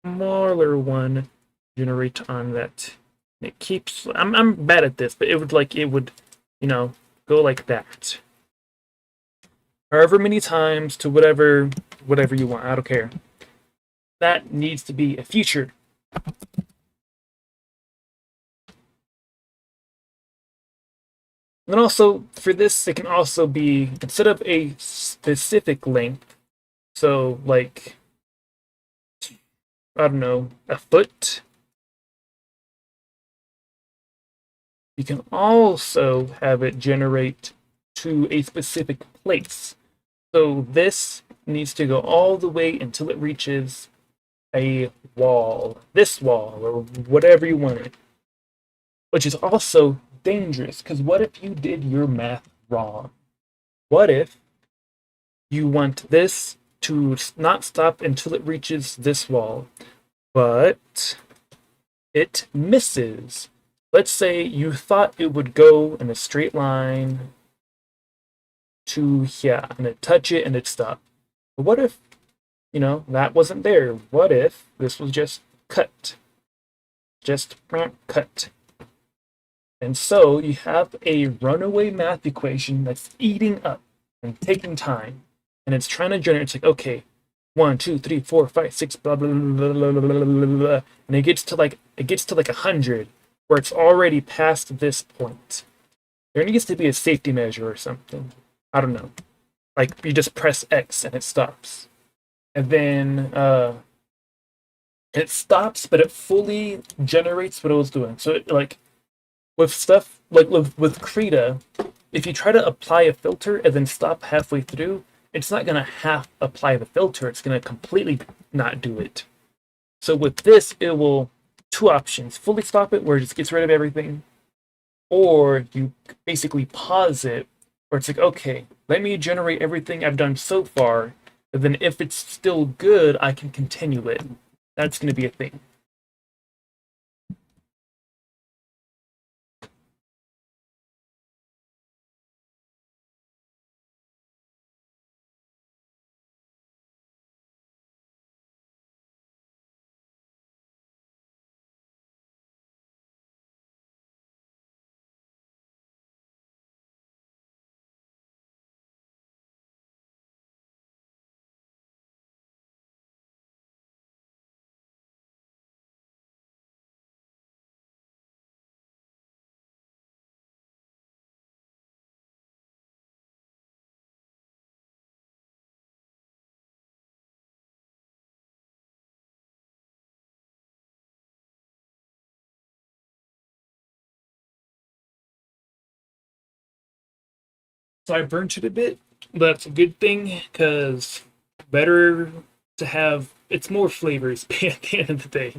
smaller one generate on that. It keeps. I'm bad at this, but it would, you know, go like that. However many times to whatever you want. I don't care. That needs to be a feature. And then also for this, it can also be instead of a specific length. So like I don't know, a foot. You can also have it generate to a specific place. So this needs to go all the way until it reaches a wall, this wall, or whatever you want it. Which is also dangerous, because what if you did your math wrong? What if you want this to not stop until it reaches this wall, but it misses? Let's say you thought it would go in a straight line to here, and it touch it and it stopped. But what if, that wasn't there? What if this was just cut? Just cut. And so you have a runaway math equation that's eating up and taking time. And it's trying to generate, it's like, okay, 1, 2, 3, 4, 5, 6, blah blah blah blah blah blah blah blah, and it gets to like 100, where it's already past this point. There needs to be a safety measure or something. I don't know. Like you just press X and it stops. And then it stops, but it fully generates what it was doing. So it, like with stuff like with Krita, if you try to apply a filter and then stop halfway through, it's not gonna half apply the filter. It's gonna completely not do it. So with this, it will two options: fully stop it, where it just gets rid of everything, or you basically pause it, where it's like, okay, let me generate everything I've done so far, and then if it's still good, I can continue it. That's gonna be a thing. So I burnt it a bit. That's a good thing because better to have it's more flavors at the end of the day.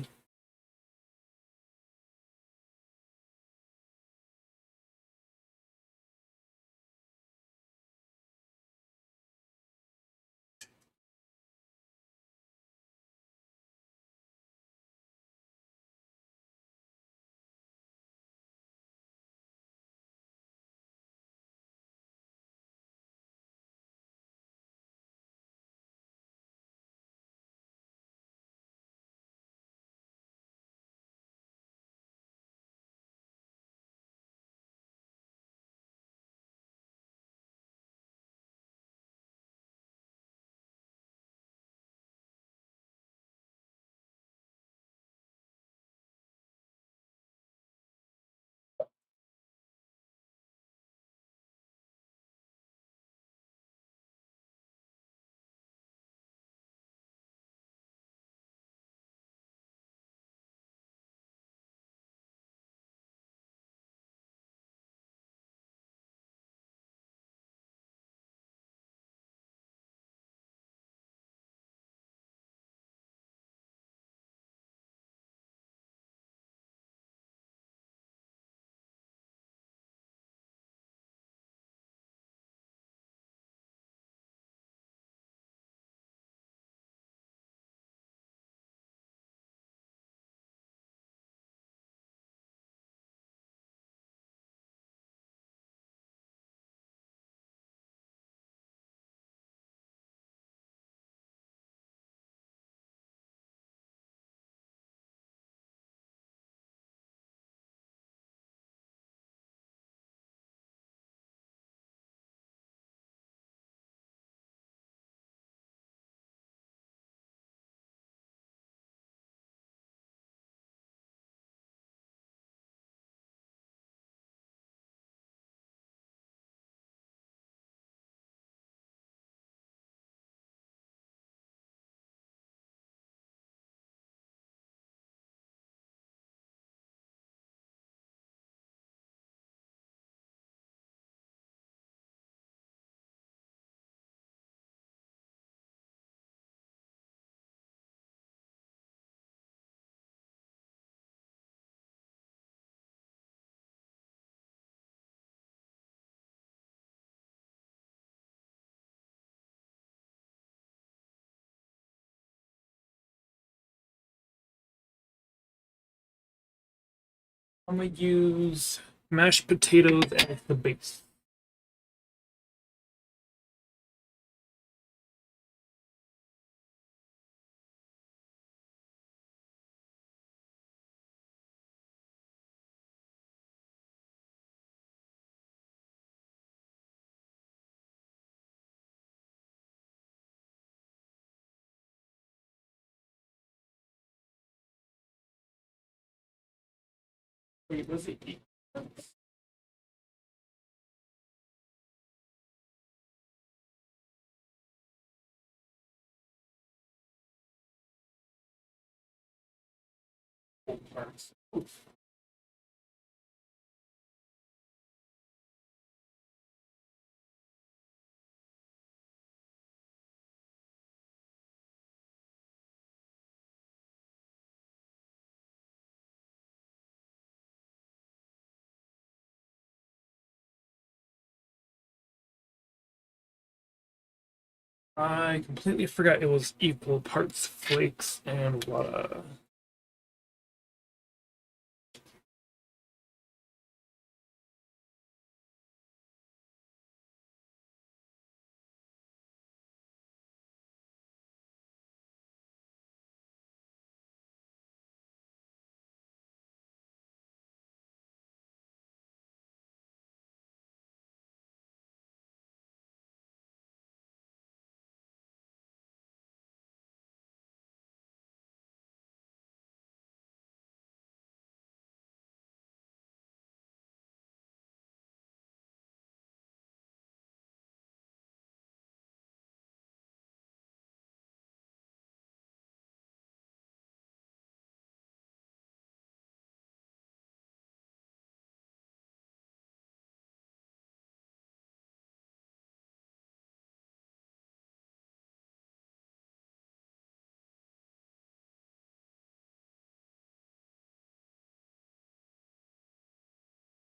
I'm gonna use mashed potatoes as the base. Wait, was it equal? Parts. I completely forgot it was equal parts flakes and water.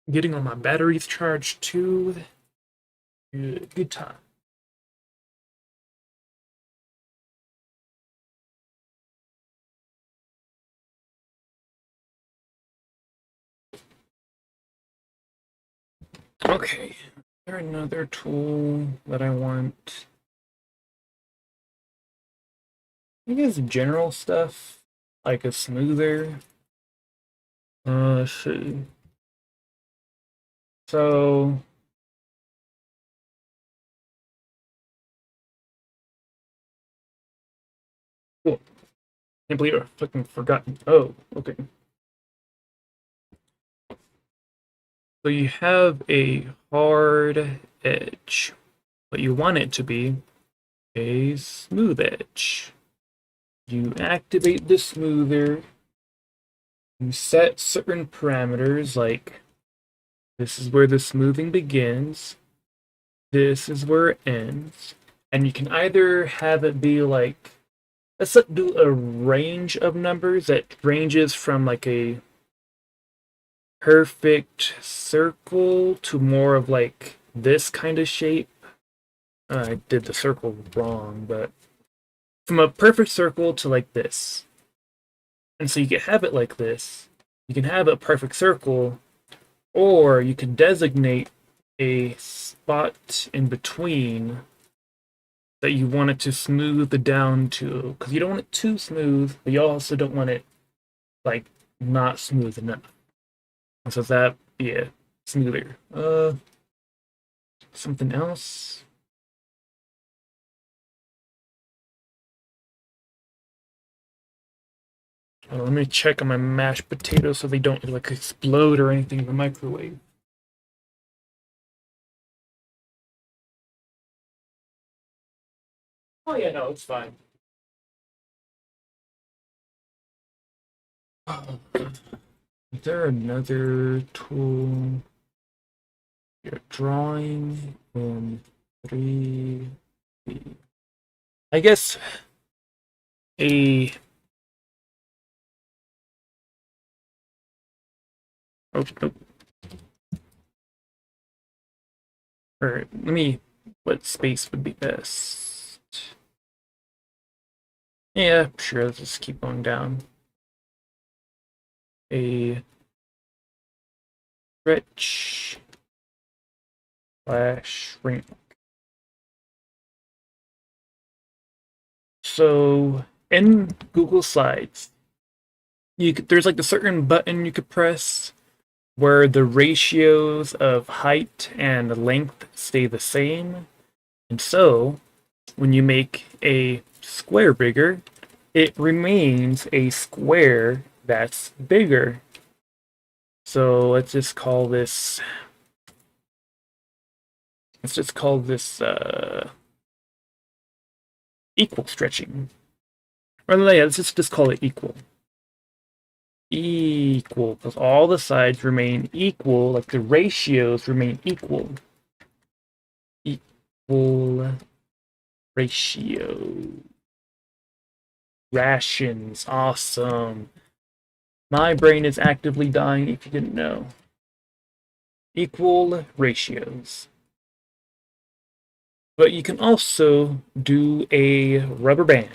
Getting all my batteries charged too. Good time. Okay. Is there another tool that I want? I guess general stuff, like a smoother. Let's see. So, cool. Can't believe I fucking forgotten. Oh, okay. So you have a hard edge, but you want it to be a smooth edge. You activate the smoother, you set certain parameters like this is where the smoothing begins, this is where it ends, and you can either have it be like, let's do a range of numbers that ranges from like a perfect circle to more of like this kind of shape. I did the circle wrong, but from a perfect circle to like this. And so you can have it like this. You can have a perfect circle, or you can designate a spot in between that you want it to smooth down to. Because you don't want it too smooth, but you also don't want it like not smooth enough. And so that, yeah, smoother. Something else? Let me check on my mashed potatoes so they don't like explode or anything in the microwave. Oh yeah, no, it's fine. Is there another tool? You're drawing in 3D. I guess a oh, nope. Or let me what space would be best? Yeah, sure, let's just keep going down. A Stretch slash shrink. So in Google Slides, there's like a certain button you could press where the ratios of height and length stay the same. And so when you make a square bigger, it remains a square that's bigger. So let's just call this equal stretching. Or yeah, let's just call it equal. Equal, because all the sides remain equal, like the ratios remain equal. Equal ratio. Rations, awesome. My brain is actively dying if you didn't know. Equal ratios. But you can also do a rubber band.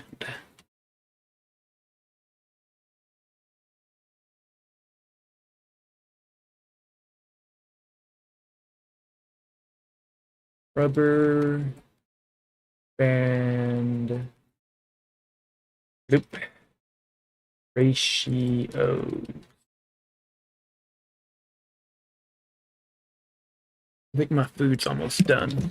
Rubber band loop ratio. I think my food's almost done.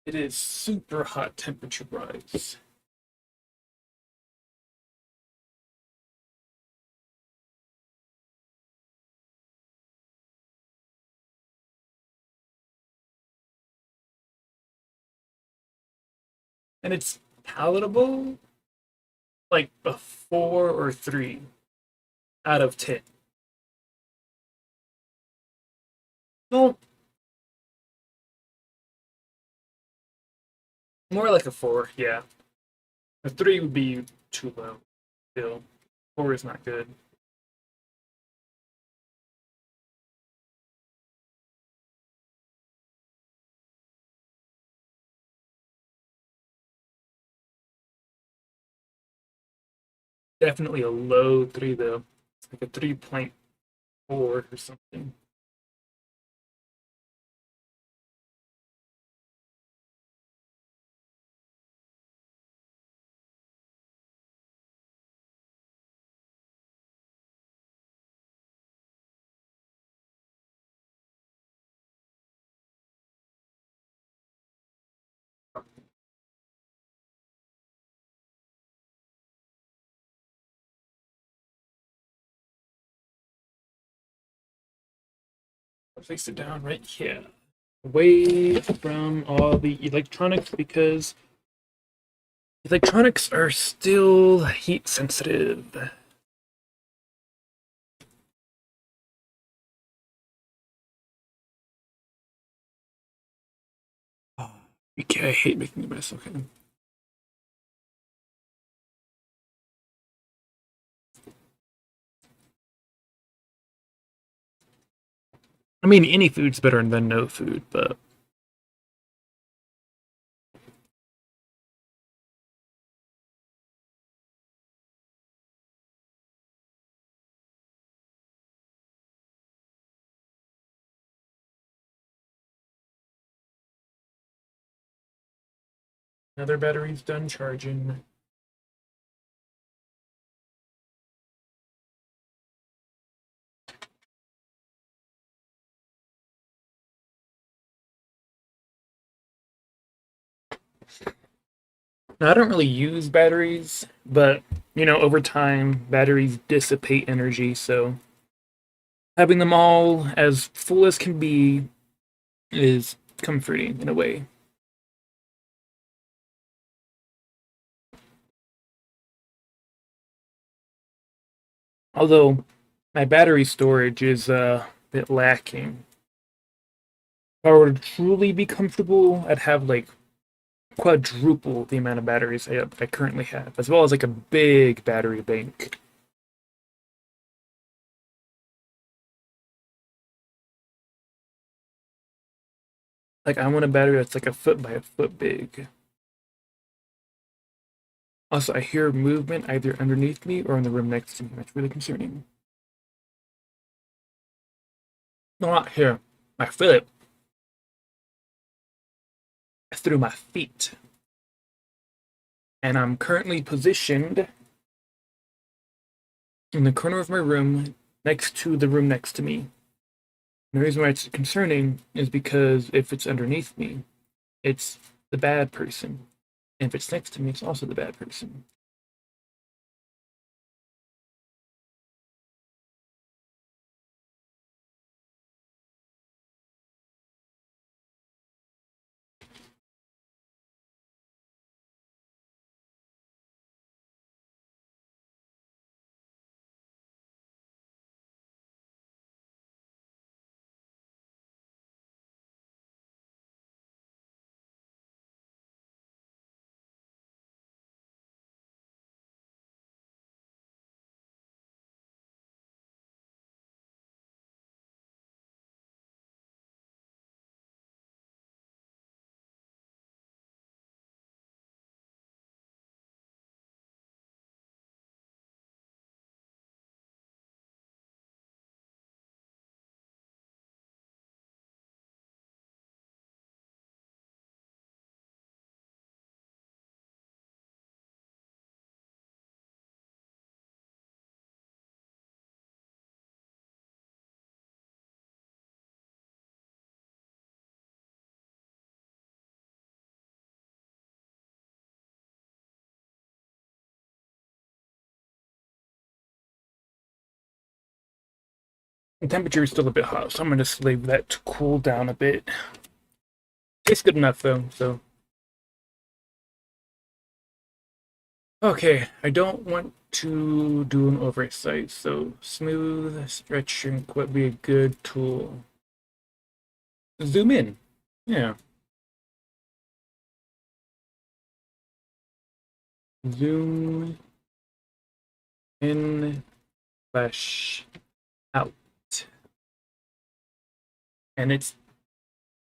It is super hot temperature rise. And it's palatable, like a 4 or 3 out of 10. Well, more like a 4, yeah. A 3 would be too low. Still, 4 is not good. Definitely a low 3 though. It's like a 3.4 or something. I'll place it down right here, away from all the electronics because electronics are still heat sensitive. Okay, I hate making a mess. Okay. I mean, any food's better than no food, but another battery's done charging. Now, I don't really use batteries, but over time, batteries dissipate energy, so having them all as full as can be is comforting in a way. Although my battery storage is a bit lacking. If I were to truly be comfortable, I'd have like quadruple the amount of batteries I currently have, as well as like a big battery bank. Like I want a battery that's like a foot by a foot big. Also, I hear movement either underneath me or in the room next to me. That's really concerning. No, not here. I feel it through my feet. And I'm currently positioned in the corner of my room next to the room next to me. And the reason why it's concerning is because if it's underneath me, it's the bad person. And if it's next to me, it's also the bad person. The temperature is still a bit hot, so I'm going to leave that to cool down a bit. Tastes good enough though, so. Okay, I don't want to do an oversight, so smooth stretch shrink would be a good tool. Zoom in. Yeah. Zoom in slash out. And it's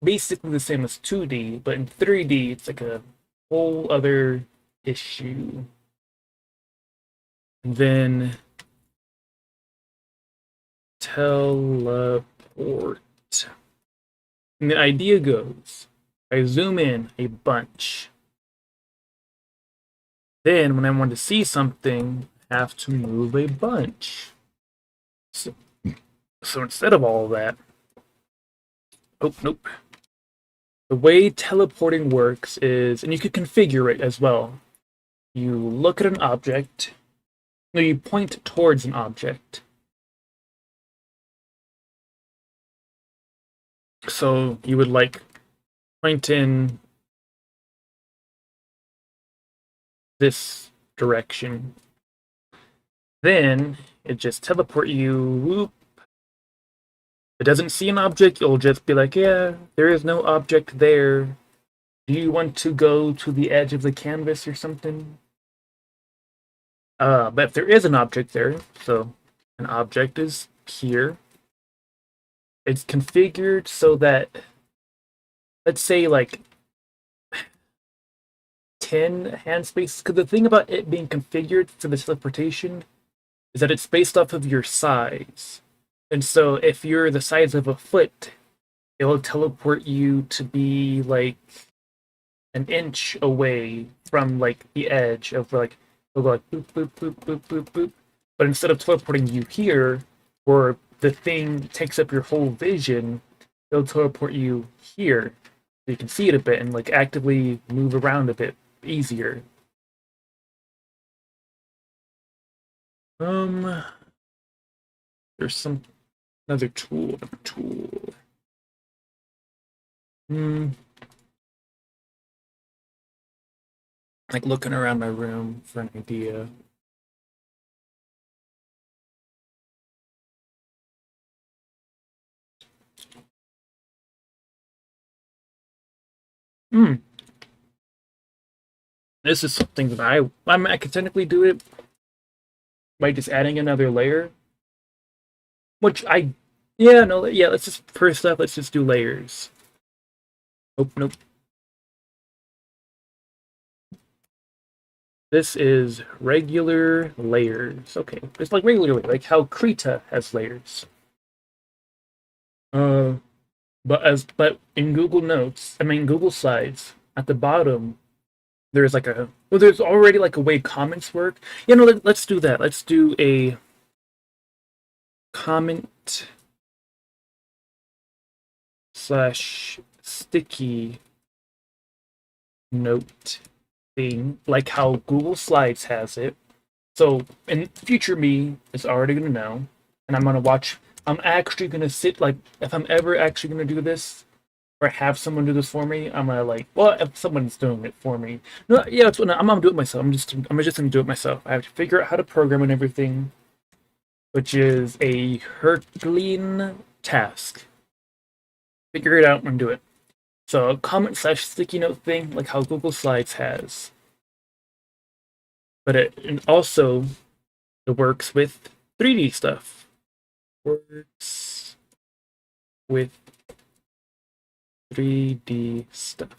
basically the same as 2D, but in 3D, it's like a whole other issue. And then teleport. And the idea goes, I zoom in a bunch. Then when I want to see something, I have to move a bunch. So instead of all that, oh, nope. The way teleporting works is, and you could configure it as well. You look at an object, no, you point towards an object. So you would like point in this direction. Then it just teleport you. Whoop. If it doesn't see an object, you'll just be like, yeah, there is no object there. Do you want to go to the edge of the canvas or something? But if there is an object there, so an object is here. It's configured so that, let's say, like 10 hand spaces. Because the thing about it being configured for the teleportation is that it's based off of your size. And so if you're the size of a foot, it will teleport you to be like an inch away from like the edge of like it'll go like boop boop boop boop boop boop. But instead of teleporting you here, where the thing takes up your whole vision, it'll teleport you here. So you can see it a bit and like actively move around a bit easier. Um, there's some another tool. Hmm. Like looking around my room for an idea. Hmm. This is something that I could technically do it by just adding another layer, which I, yeah, no, yeah. Let's just first up, let's just do layers. Nope, nope. This is regular layers. Okay, it's like regular, like how Krita has layers. Uh, but in Google Notes, I mean Google Slides, at the bottom there's like a well, there's already like a way comments work. You know, let's do that. Let's do a comment slash sticky note thing, like how Google Slides has it. So in future me is already gonna know, and I'm gonna watch. I'm actually gonna sit like if I'm ever actually gonna do this or have someone do this for me, I'm gonna like well if someone's doing it for me. No, yeah, it's, I'm gonna do it myself. I'm just gonna do it myself. I have to figure out how to program and everything, which is a Herculean task. Figure it out and do it. So a comment slash sticky note thing like how Google Slides has, but it also it works with 3D stuff. Works with 3D stuff.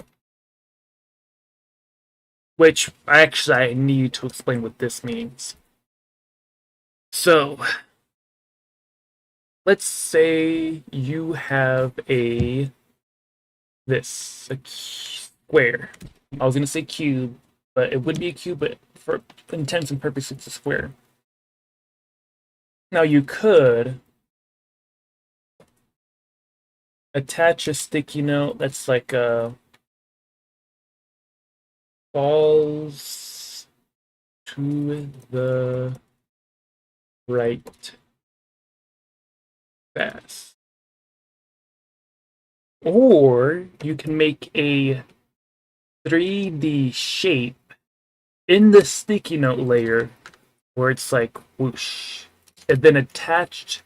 Which I need to explain what this means. So let's say you have a square. I was gonna say cube, but it would be a cube, but for intents and purposes, it's a square. Now you could attach a sticky note that's like falls to the right fast. Or you can make a 3D shape in the sticky note layer where it's like whoosh. And then attached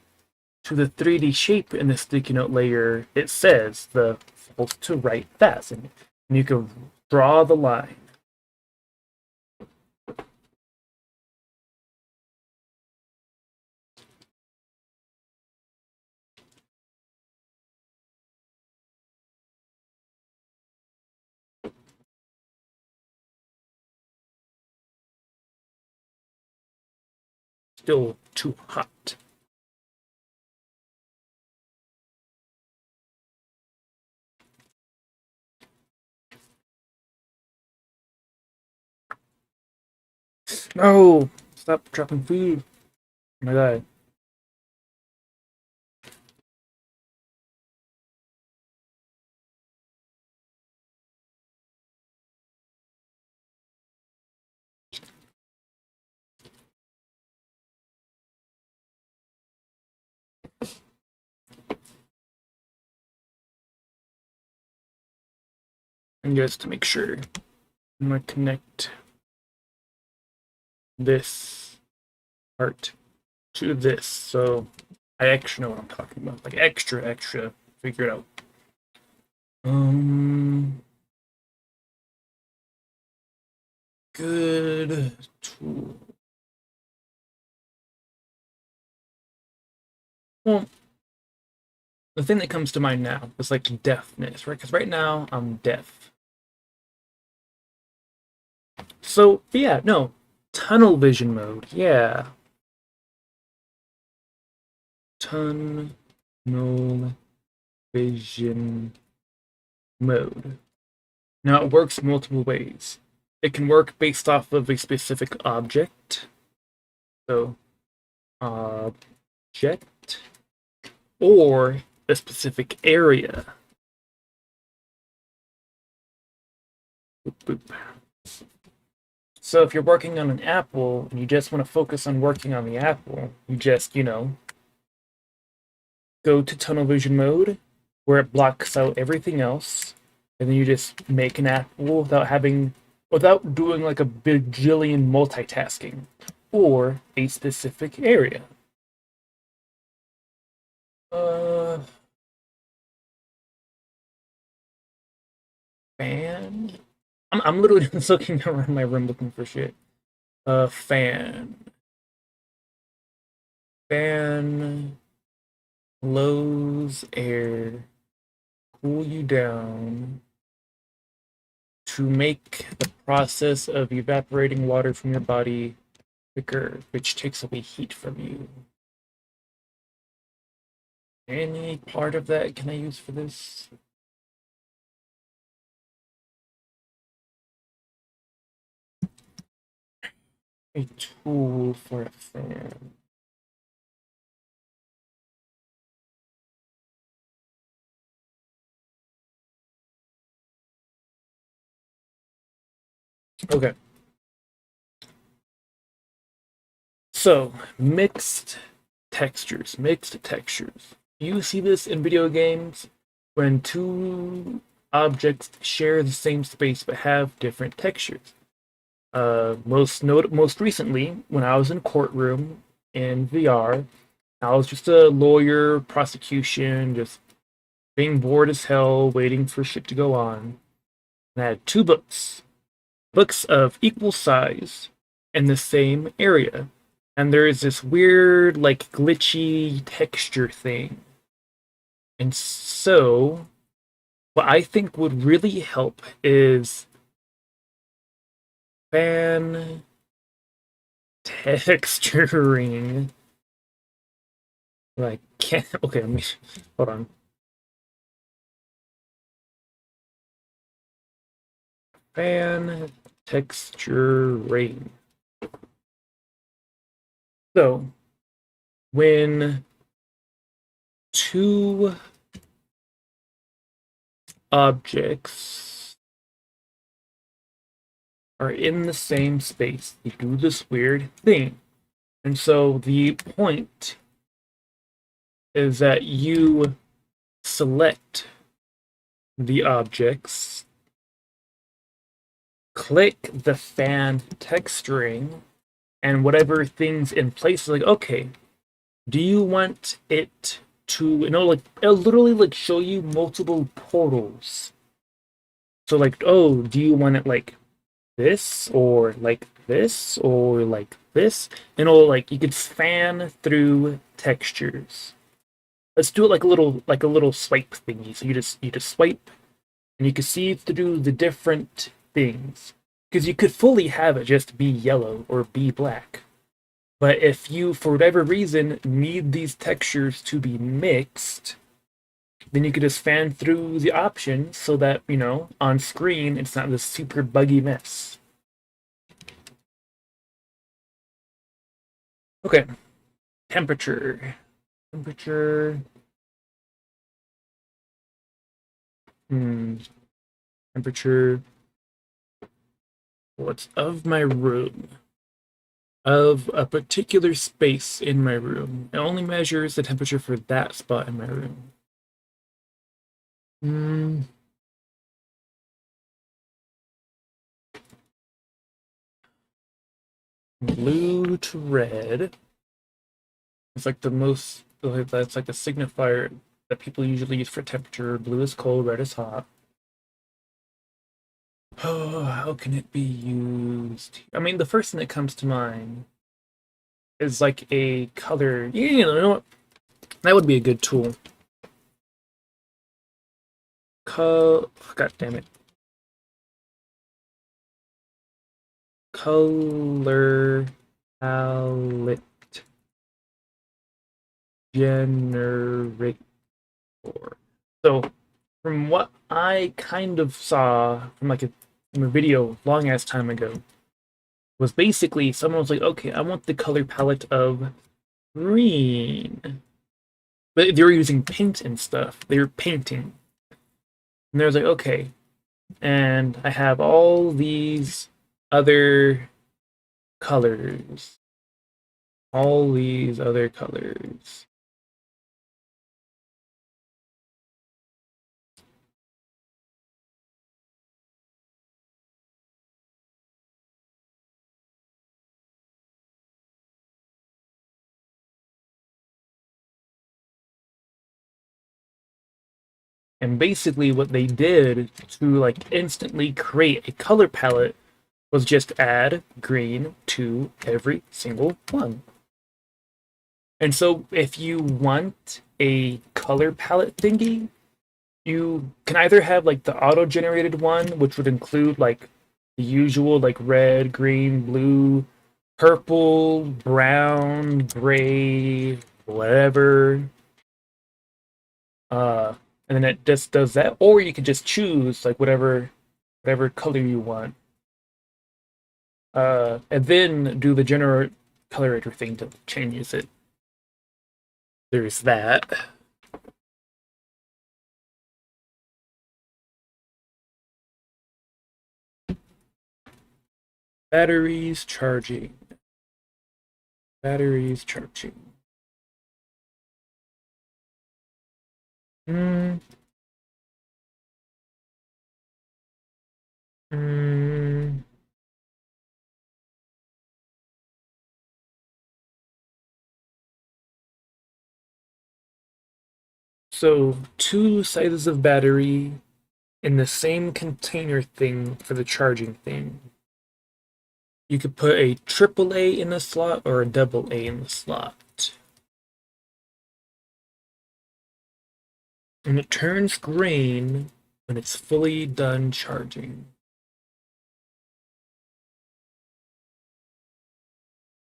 to the 3D shape in the sticky note layer, it says the falls to right fast. And you can draw the line. Still too hot. No! Stop dropping food. Oh my god. And just to make sure, I'm gonna connect this part to this. So I actually know what I'm talking about. Like extra, figure it out. Um, good tool. Well, the thing that comes to mind now is like deafness, right? Because right now I'm deaf. So yeah, no, tunnel vision mode. Yeah, tunnel vision mode. Now it works multiple ways. It can work based off of a specific object. So object or a specific area. Boop, boop. So if you're working on an apple and you just want to focus on working on the apple, you just, go to tunnel vision mode where it blocks out everything else, and then you just make an apple without doing like a bajillion multitasking or a specific area. Uh, fan. I'm literally just looking around my room looking for shit. Fan. Fan blows air, cool you down to make the process of evaporating water from your body quicker, which takes away heat from you. Any part of that can I use for this? A tool for a fan. Okay. So, mixed textures. Mixed textures. You see this in video games when two objects share the same space but have different textures. Most recently, when I was in courtroom in VR, I was just a lawyer, prosecution, just being bored as hell, waiting for shit to go on. And I had two books of equal size in the same area. And there is this weird, like, glitchy texture thing. And so, what I think would really help is fan texturing. Like, can't. Okay, let me. Hold on. Fan texturing. So, when two objects are in the same space, they do this weird thing. And so the point is that you select the objects, click the fan texturing, and whatever thing's in place is like, okay, do you want it to, like, it'll literally like show you multiple portals. So like, oh, do you want it like this or like this or like this? And it'll like, you could fan through textures. Let's do it like a little swipe thingy. So you just swipe and you can see through the different things. Because you could fully have it just be yellow or be black. But if you, for whatever reason, need these textures to be mixed, then you could just fan through the options so that, on screen, it's not this super buggy mess. Okay. Temperature. Temperature. Temperature. What's of my room? Of a particular space in my room. It only measures the temperature for that spot in my room. Blue to red. It's like that's like a signifier that people usually use for temperature. Blue is cold, red is hot. Oh, how can it be used? I mean, the first thing that comes to mind is like a color. You know what? That would be a good tool. God damn it. Color palette generator. So, from what I kind of saw from from a video long ass time ago, was basically someone was like, okay, I want the color palette of green. But they were using paint and stuff. They were painting. And they was like, okay. And I have all these other colors. All these other colors. And basically what they did to like instantly create a color palette was just add green to every single one. And so if you want a color palette thingy, you can either have like the auto-generated one, which would include like the usual like red, green, blue, purple, brown, gray, whatever. And then it just does that, or you can just choose like whatever color you want. And then do the generate colorator thing to changes it. There's that. Batteries charging. Batteries charging. Hmm. Hmm. So two sizes of battery in the same container thing for the charging thing. You could put a AAA in the slot or a AA in the slot. And it turns green when it's fully done charging.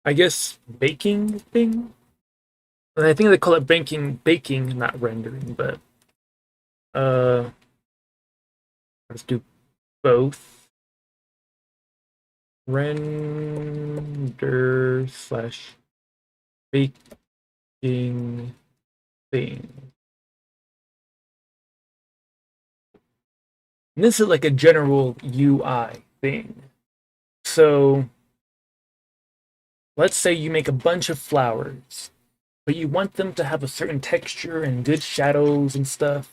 I guess baking thing? And I think they call it baking, not rendering, but uh let's do both. Render slash baking thing. And this is like a general UI thing. So let's say you make a bunch of flowers, but you want them to have a certain texture and good shadows and stuff.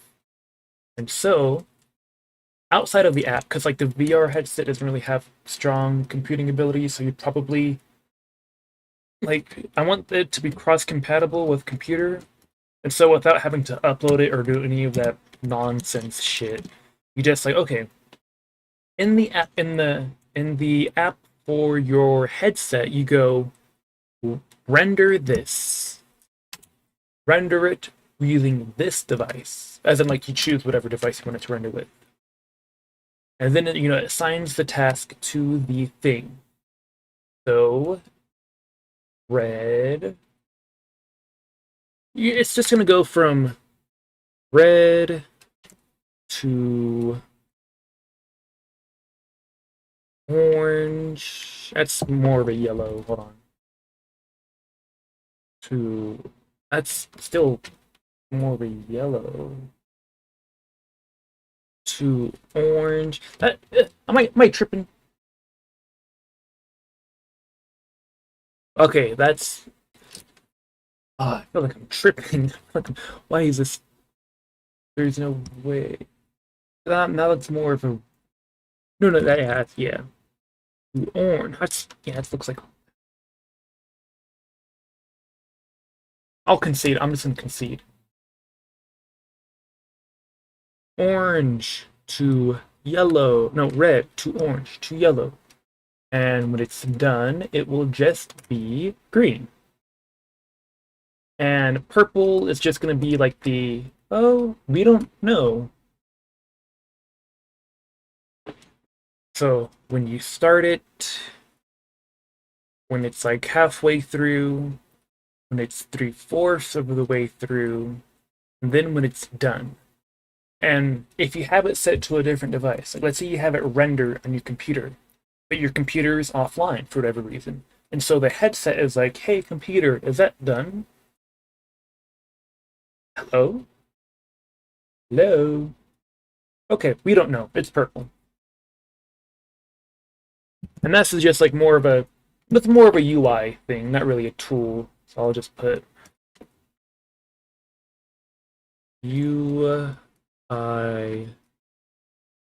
And so outside of the app, because like the VR headset doesn't really have strong computing abilities, so you probably like I want it to be cross-compatible with computer, and so without having to upload it or do any of that nonsense shit, you just like okay, in the app for your headset, you go render this, render it using this device, as in like you choose whatever device you want it to render with, and then it assigns the task to the thing. So red, it's just gonna go from red to orange. That's more of a yellow. Hold on. To that's still more of a yellow. To orange. That am I tripping? Okay, that's. I feel like I'm tripping. Why is this? There's no way. Now it's more of a. No, no, yeah. To orange. It looks like. I'll concede. I'm just gonna concede. Orange to yellow. No, red to orange to yellow. And when it's done, it will just be green. And purple is just going to be like oh, we don't know. So when you start it, when it's like halfway through, when it's 3/4 of the way through, and then when it's done. And if you have it set to a different device, like let's say you have it render on your computer, but your computer is offline for whatever reason. And so the headset is like, hey, computer, is that done? Hello? Hello? Okay, we don't know. It's purple. And this is just like more of a It's more of a UI thing, not really a tool. So I'll just put UI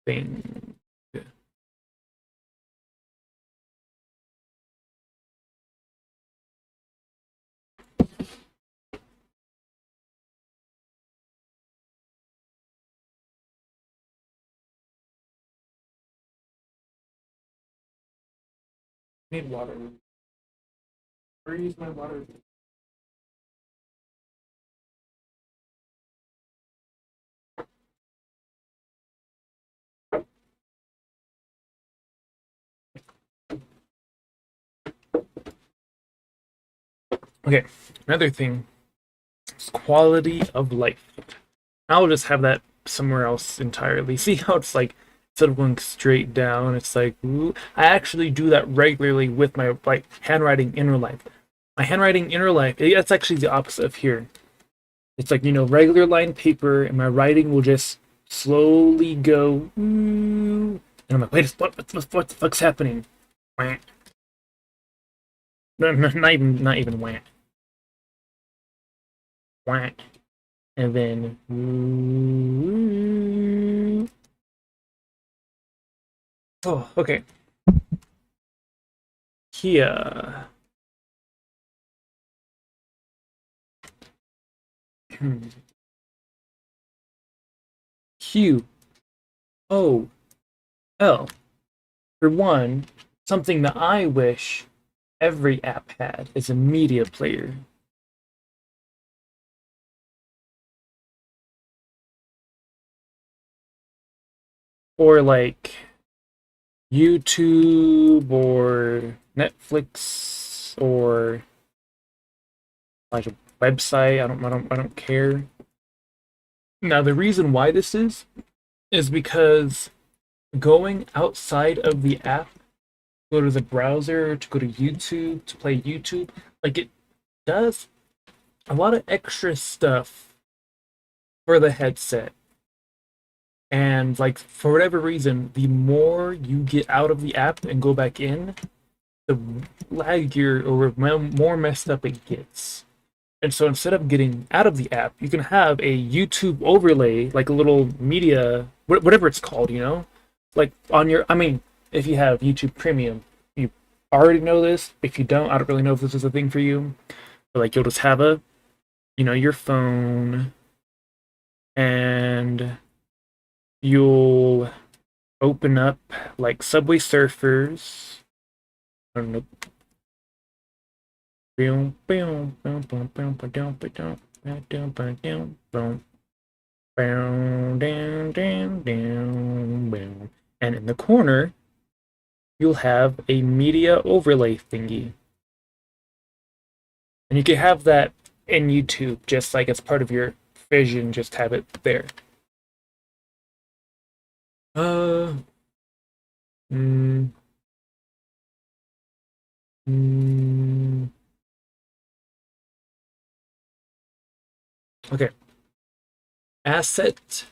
thing. Need water. Where is my water? Okay, another thing is quality of life. I'll just have that somewhere else entirely. See how it's like instead of going straight down, it's like ooh. I actually do that regularly with my like handwriting in real life. My handwriting in real life, that's actually the opposite of here. It's like, regular line paper, and my writing will just slowly go ooh, and I'm like, wait, what the fuck's happening? Wah. No, no, not even wah. Wah. And then oh, okay. Here. Q O L. For one, something that I wish every app had is a media player. Or like YouTube or Netflix or like a website. I don't care. Now the reason why this is because going outside of the app, go to the browser, to go to YouTube, to play YouTube, like it does a lot of extra stuff for the headset. And like for whatever reason, the more you get out of the app and go back in, the laggier or more messed up it gets. And so instead of getting out of the app, you can have a YouTube overlay, like a little media, whatever it's called. Like on your, I mean, if you have YouTube Premium, you already know this. If you don't, I don't really know if this is a thing for you. But like you'll just have your phone, and you'll open up like Subway Surfers. I don't know. And in the corner, you'll have a media overlay thingy. And you can have that in YouTube, just like as part of your vision, just have it there. Uh, mm, mm, okay. Asset.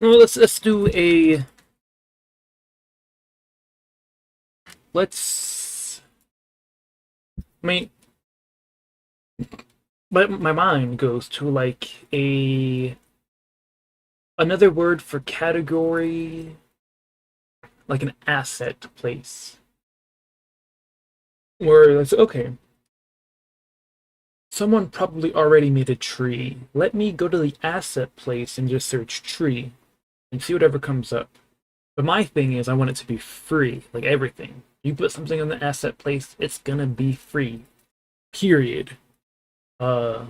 Well, let's do a. Let's. I mean, but my mind goes to like a another word for category, like an asset place. Where it's okay. Someone probably already made a tree. Let me go to the asset place and just search tree and see whatever comes up. But my thing is, I want it to be free, like everything. You put something on the asset place, it's gonna be free. Period. Uh,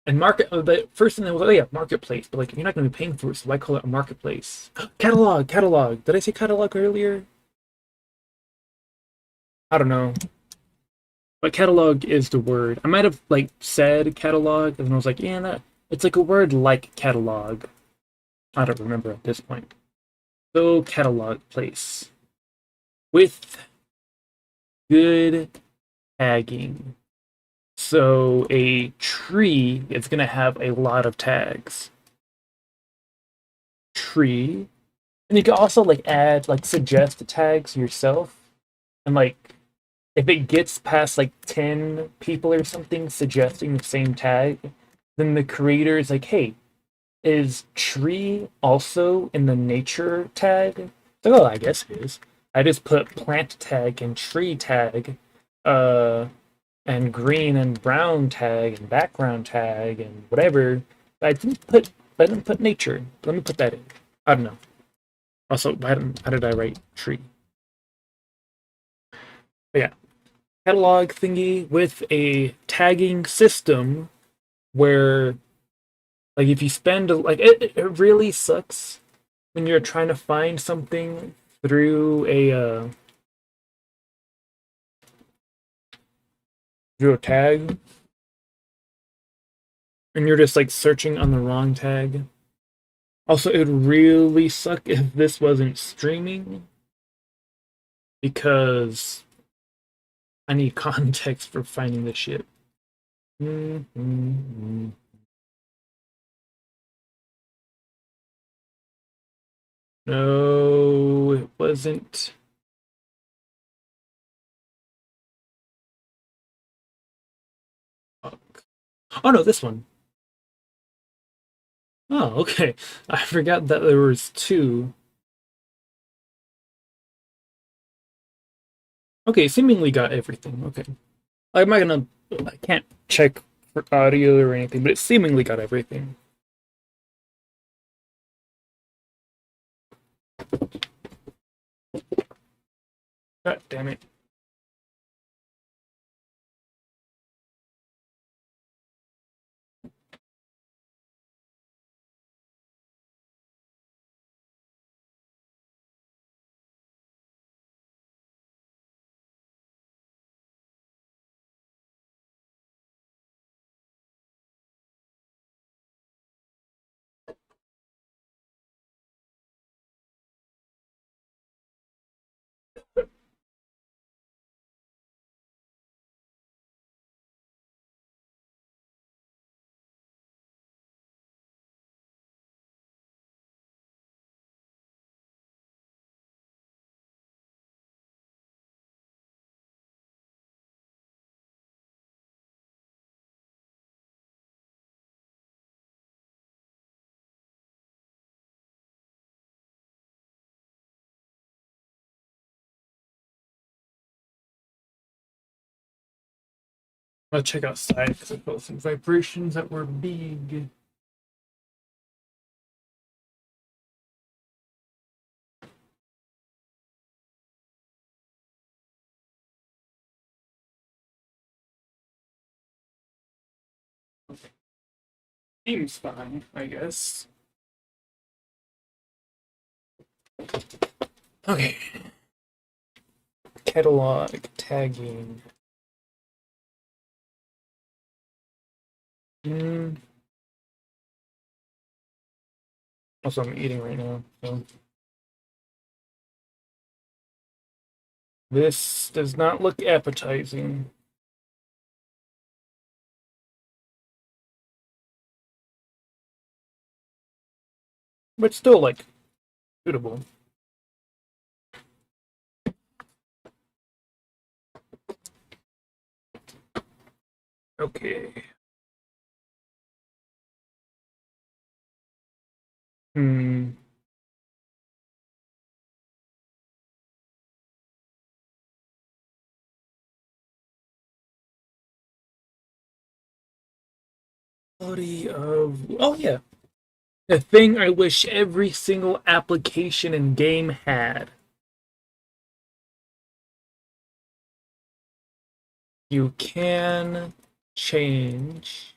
and market. The first thing that was, oh yeah, marketplace. But like, you're not gonna be paying for it, so why call it a marketplace? Catalog, catalog. Did I say catalog earlier? I don't know. But catalog is the word. I might have like said catalog, and I was like, yeah, that it's like a word like catalog. I don't remember at this point. So catalog place with good tagging. So a tree is gonna have a lot of tags. Tree And you can also like add like suggest tags yourself, and like if it gets past like 10 people or something suggesting the same tag, then the creator is like, hey, is tree also in the nature tag? Oh, I guess it is. I just put plant tag and tree tag, uh, and green and brown tag and background tag and whatever. I didn't put nature. Let me put that in. I don't know. Also, how did I write tree? But yeah, catalog thingy with a tagging system where, like, if you spend like it really sucks when you're trying to find something through a tag and you're just like searching on the wrong tag. Also, it would really suck if this wasn't streaming because I need context for finding this shit. Mm-hmm. No, it wasn't. Oh no, this one. Oh, okay. I forgot that there was two. Okay, seemingly got everything. Okay. I'm not gonna. I can't check for audio or anything, but it seemingly got everything. God damn it. I'll check outside because I felt some vibrations that were big. Seems fine, I guess. Okay. Catalog tagging. Mm. Also, I'm eating right now, so this does not look appetizing. But still, like, suitable. Okay. Hmm. Quality of. Oh, yeah. The thing I wish every single application and game had. You can change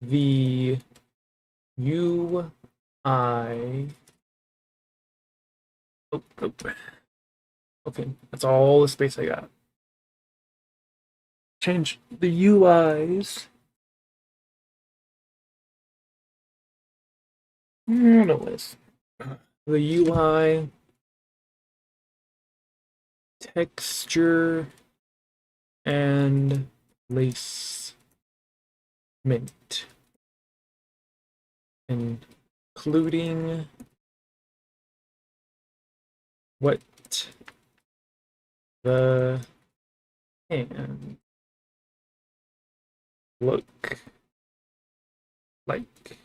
the UI. Oh, oh. Okay, that's all the space I got. Change the UIs. No list. The UI texture and placement, including what the hand look like.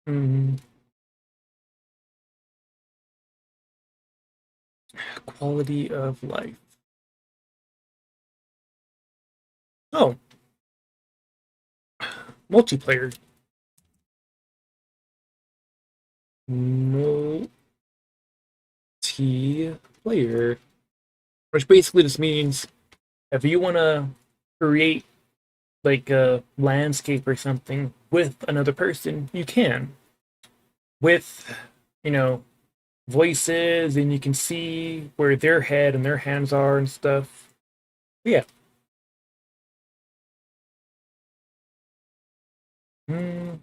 Mm, quality of life. Oh, multiplayer. Multiplayer. Which basically just means if you want to create like a landscape or something with another person, you can. With, you know, voices and you can see where their head and their hands are and stuff. Yeah. Mm,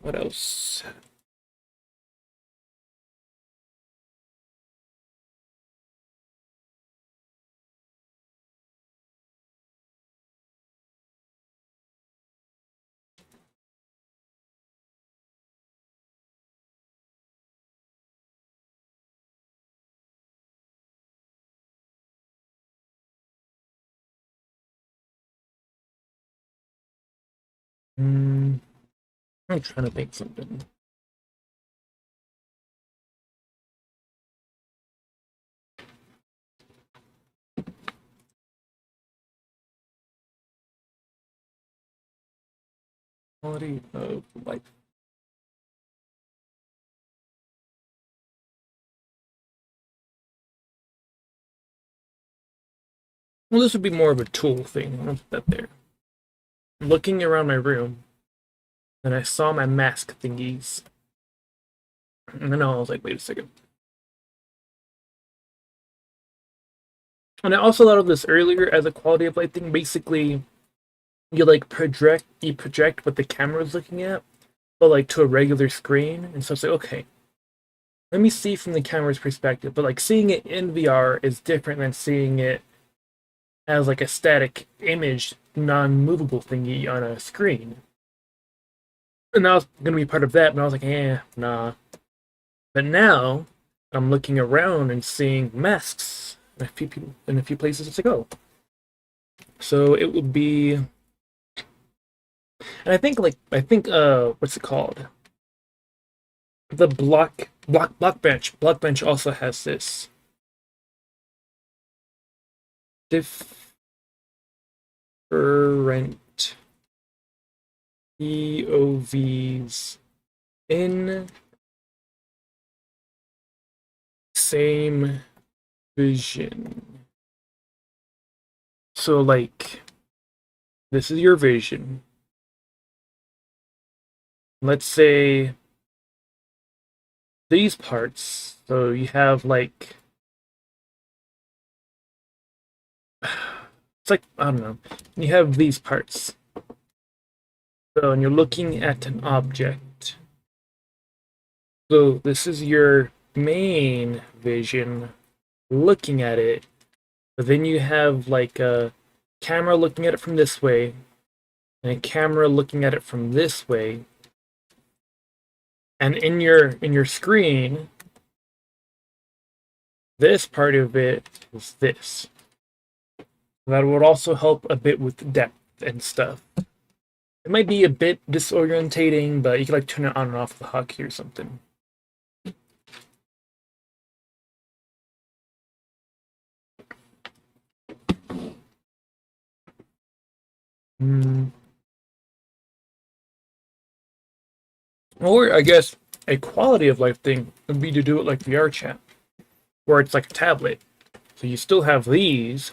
what else? Mm, I'm trying to think something. Quality of life. Well, this would be more of a tool thing. I'll put that there. Looking around my room, and I saw my mask thingies. And then I was like, wait a second. And I also thought of this earlier as a quality of life thing. Basically, you project what the camera is looking at, but like to a regular screen. And so it's like, okay, let me see from the camera's perspective. But like seeing it in VR is different than seeing it as like a static image, non-movable thingy on a screen. And that was gonna be part of that, but I was like, nah. But now I'm looking around and seeing masks in a few people in a few places. It's like, oh, so it would be, and I think what's it called? The block bench. Block bench also has this different POVs in same vision. So like this is your vision. Let's say these parts. So you have like it's like I don't know. You have these parts. So and you're looking at an object. So this is your main vision looking at it. But then you have like a camera looking at it from this way and a camera looking at it from this way. And in your screen, this part of it is this. That would also help a bit with depth and stuff. It might be a bit disorientating, but you can like turn it on and off the hotkey or something. Mm. Or I guess a quality of life thing would be to do it like VR chat, where it's like a tablet. So you still have these,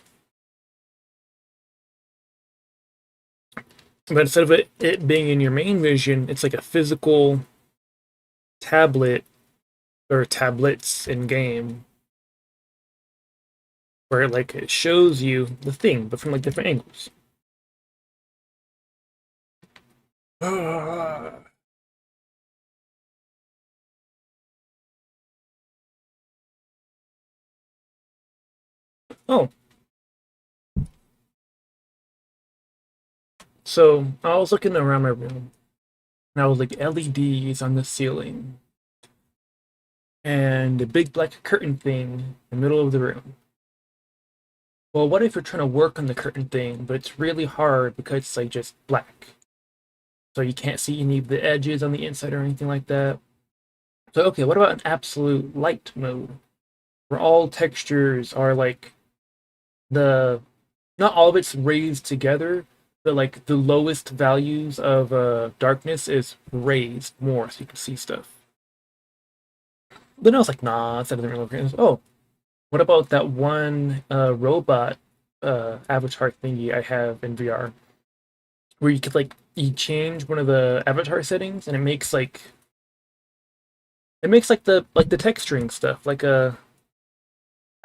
But instead of it being in your main vision, it's like a physical tablet or tablets in game where like it shows you the thing, but from like different angles. Oh, so I was looking around my room and I was like LEDs on the ceiling and a big black curtain thing in the middle of the room. Well, what if you're trying to work on the curtain thing, but it's really hard because it's like just black? So you can't see any of the edges on the inside or anything like that. So, okay, what about an absolute light mode where all textures are like the not all of it's raised together, but like the lowest values of darkness is raised more so you can see stuff. Then I was like, nah, that doesn't really work. Oh, what about that one robot avatar thingy I have in VR where you could like you change one of the avatar settings and it makes like the texturing stuff like I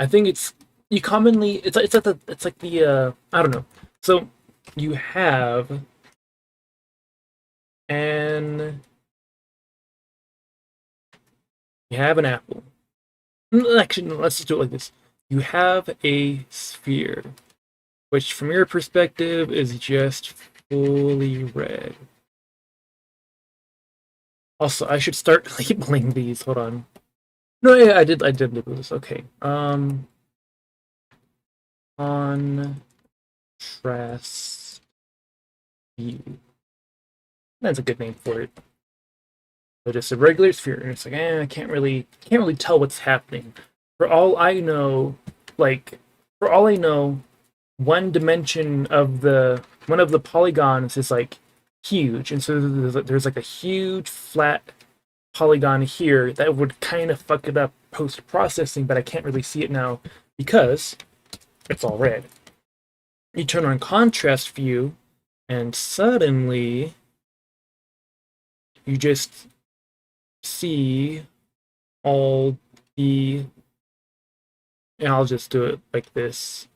think it's you commonly it's like the I don't know. So you have an you have an apple. Actually, no, let's just do it like this. You have a sphere, which from your perspective is just fully red. Also, I should start labeling these. Hold on. No, yeah, I did label this. Okay. Contrast view. That's a good name for it. So just a regular sphere, and it's like, I can't really tell what's happening. For all I know, like, for all I know, one of the polygons is like huge, and so there's like a huge flat polygon here that would kind of fuck it up post processing, but I can't really see it now because it's all red. You turn on contrast view, and suddenly you just see all the, and I'll just do it like this.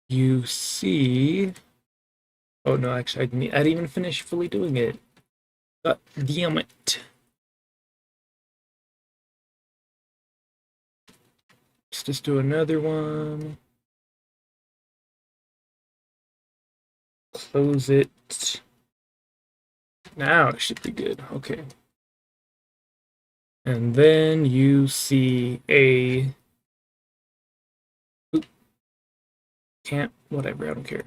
You see, oh no, actually, I didn't even finish fully doing it. God damn it. Let's just do another one. Close it. Now it should be good. Okay. And then you see a. Oop, can't. Whatever. I don't care.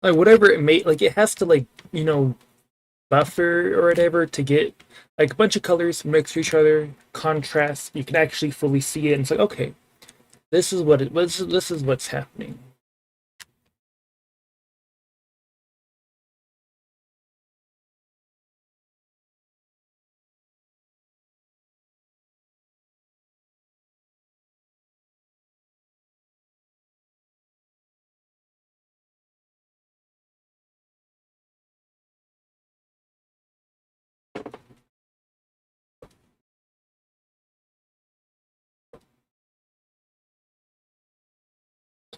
Like whatever it may like, it has to like buffer or whatever to get like a bunch of colors mixed to each other, contrast. You can actually fully see it, and it's like okay, this is what's happening.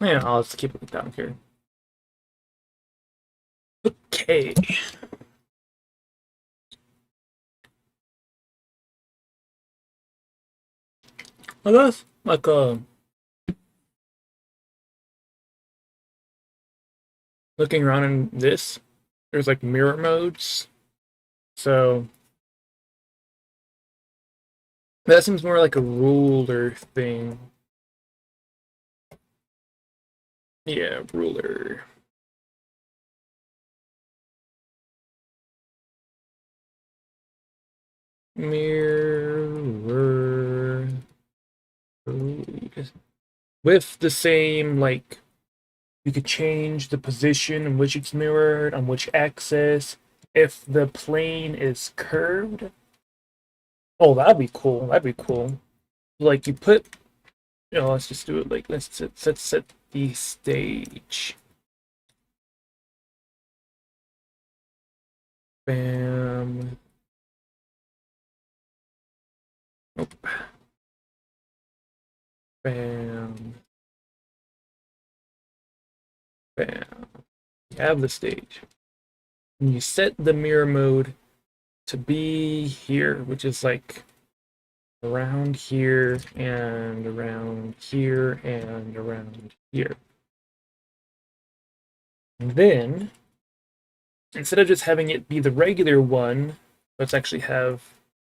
Yeah, I'll just keep it down here. Okay. I guess like looking around in this, there's like mirror modes. So that seems more like a ruler thing. Yeah, ruler. Mirror. With the same like You could change the position in which it's mirrored, on which axis. If the plane is curved, oh, that'd be cool. That'd be cool. Like you put, let's just do it like let's set the stage. Bam. Nope. Bam. Bam. You have the stage. And you set the mirror mode to be here, which is like around here and around here and around here. And then, instead of just having it be the regular one, let's actually have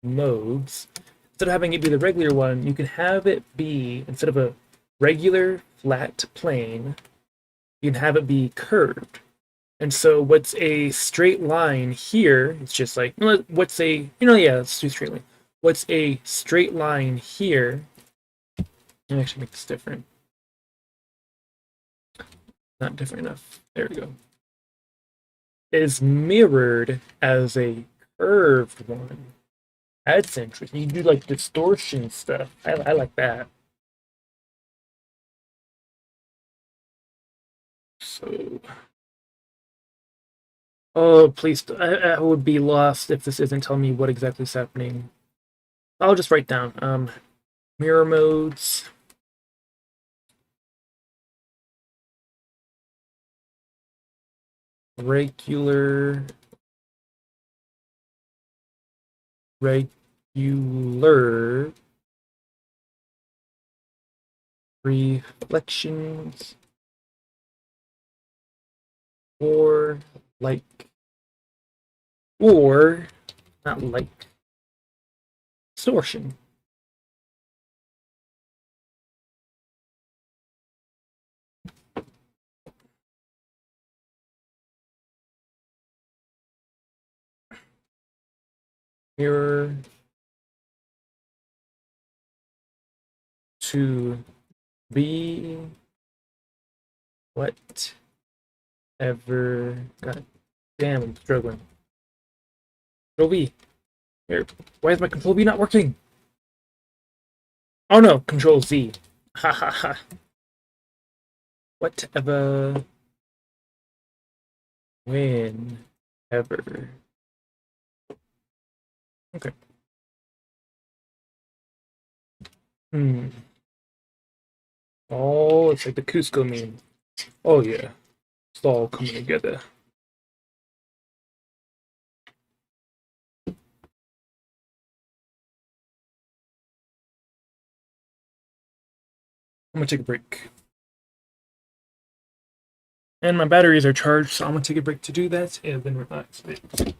modes. Instead of having it be the regular one, you can have it be, instead of a regular flat plane, you can have it be curved. And so what's a straight line here, it's just like, what's a, yeah, let's do straight line. What's a straight line here, let me actually make this different. Not different enough. There we go. Is mirrored as a curved one. That's interesting. You do like distortion stuff. I like that. So, oh, please, I would be lost if this isn't telling me what exactly is happening. I'll just write down mirror modes. Regular reflections or like or not like distortion. Mirror to be whatever. God damn, I'm struggling. Control V. Here. Why is my Control V not working? Oh no, Control Z. Ha ha ha. Whatever. Whenever. Okay. Hmm. Oh, it's like the Cusco meme. Oh yeah. It's all coming together. I'm gonna take a break. And my batteries are charged, so I'm gonna take a break to do that and then relax a bit.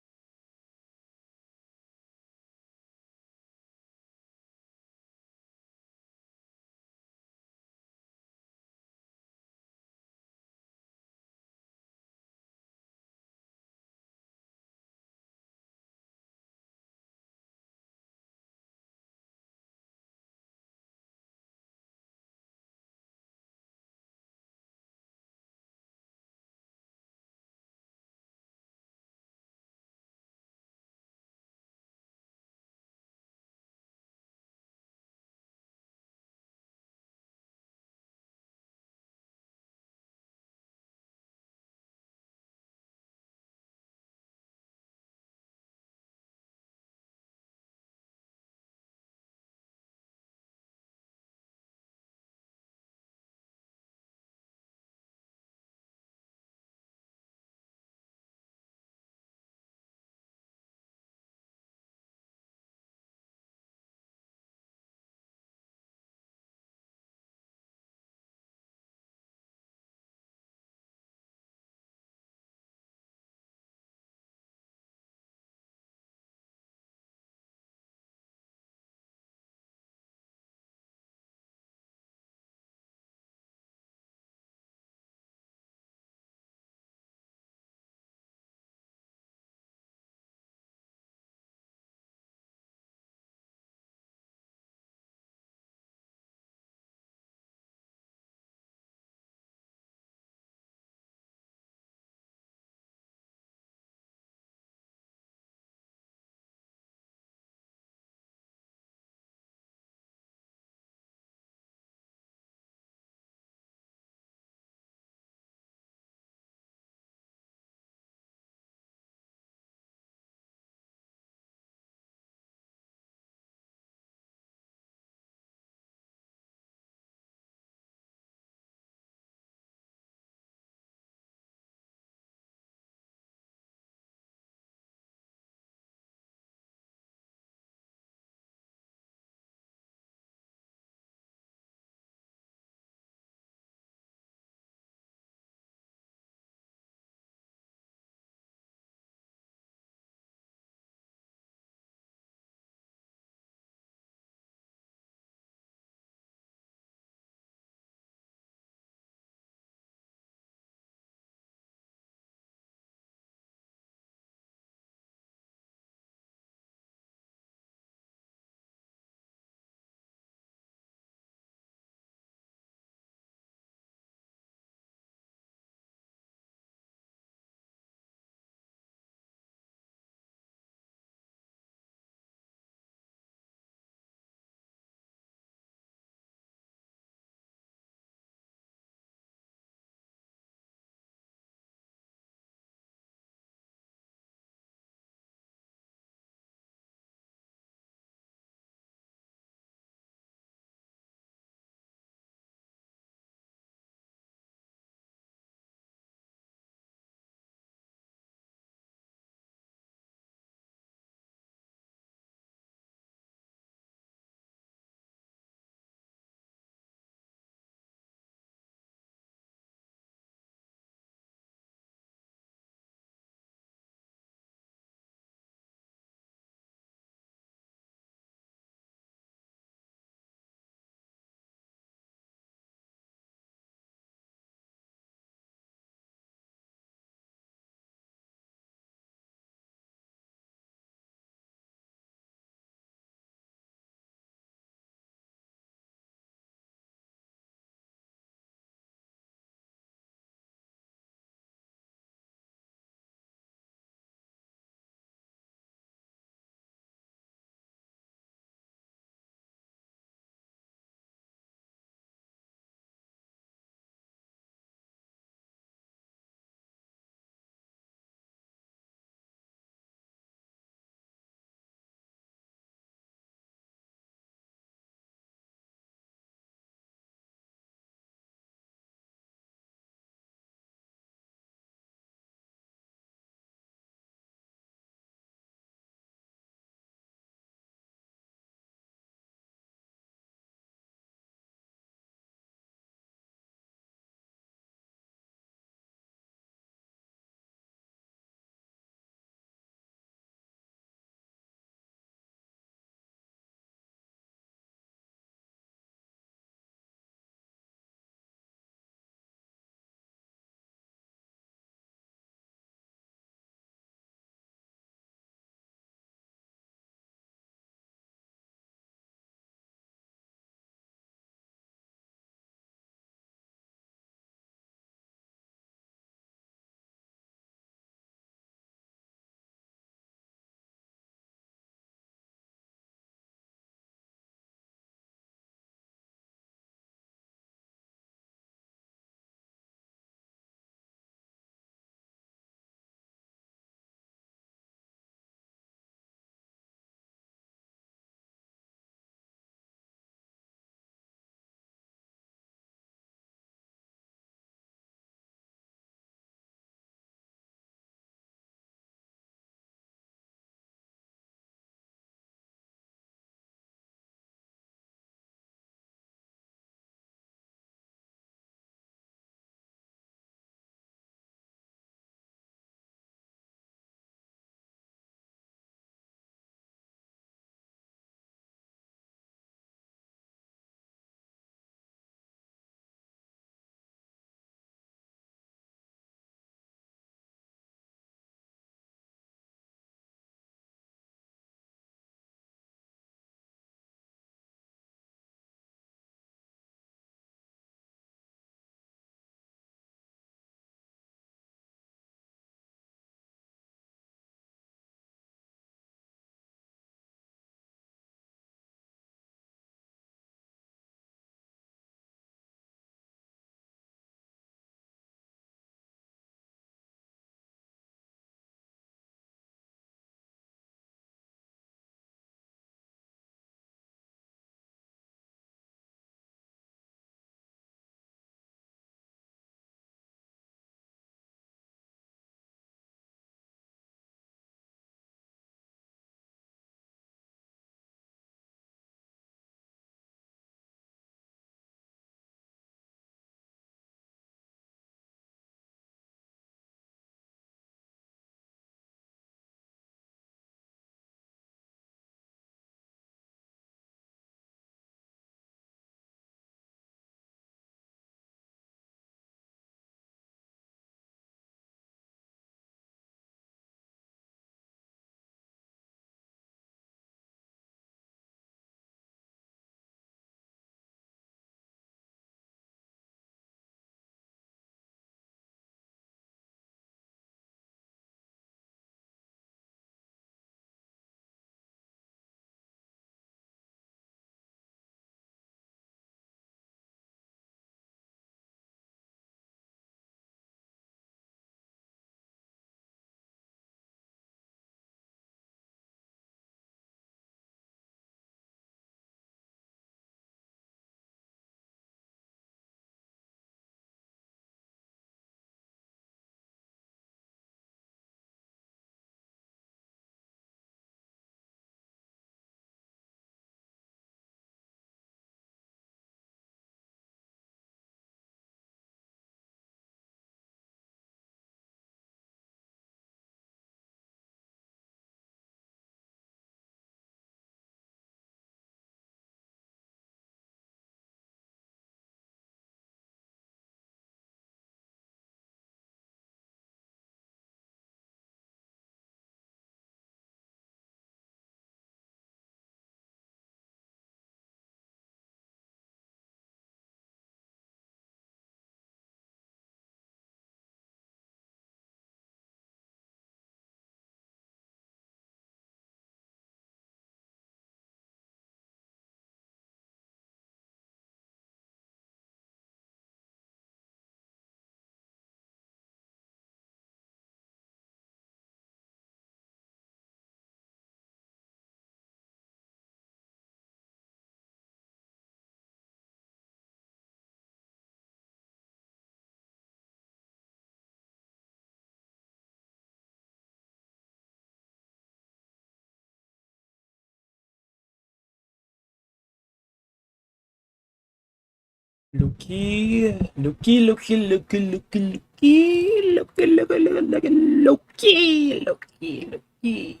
Loki, Loki, Loki, Loki, Loki, Loki, Loki, Loki, Loki, Loki, Loki, Loki.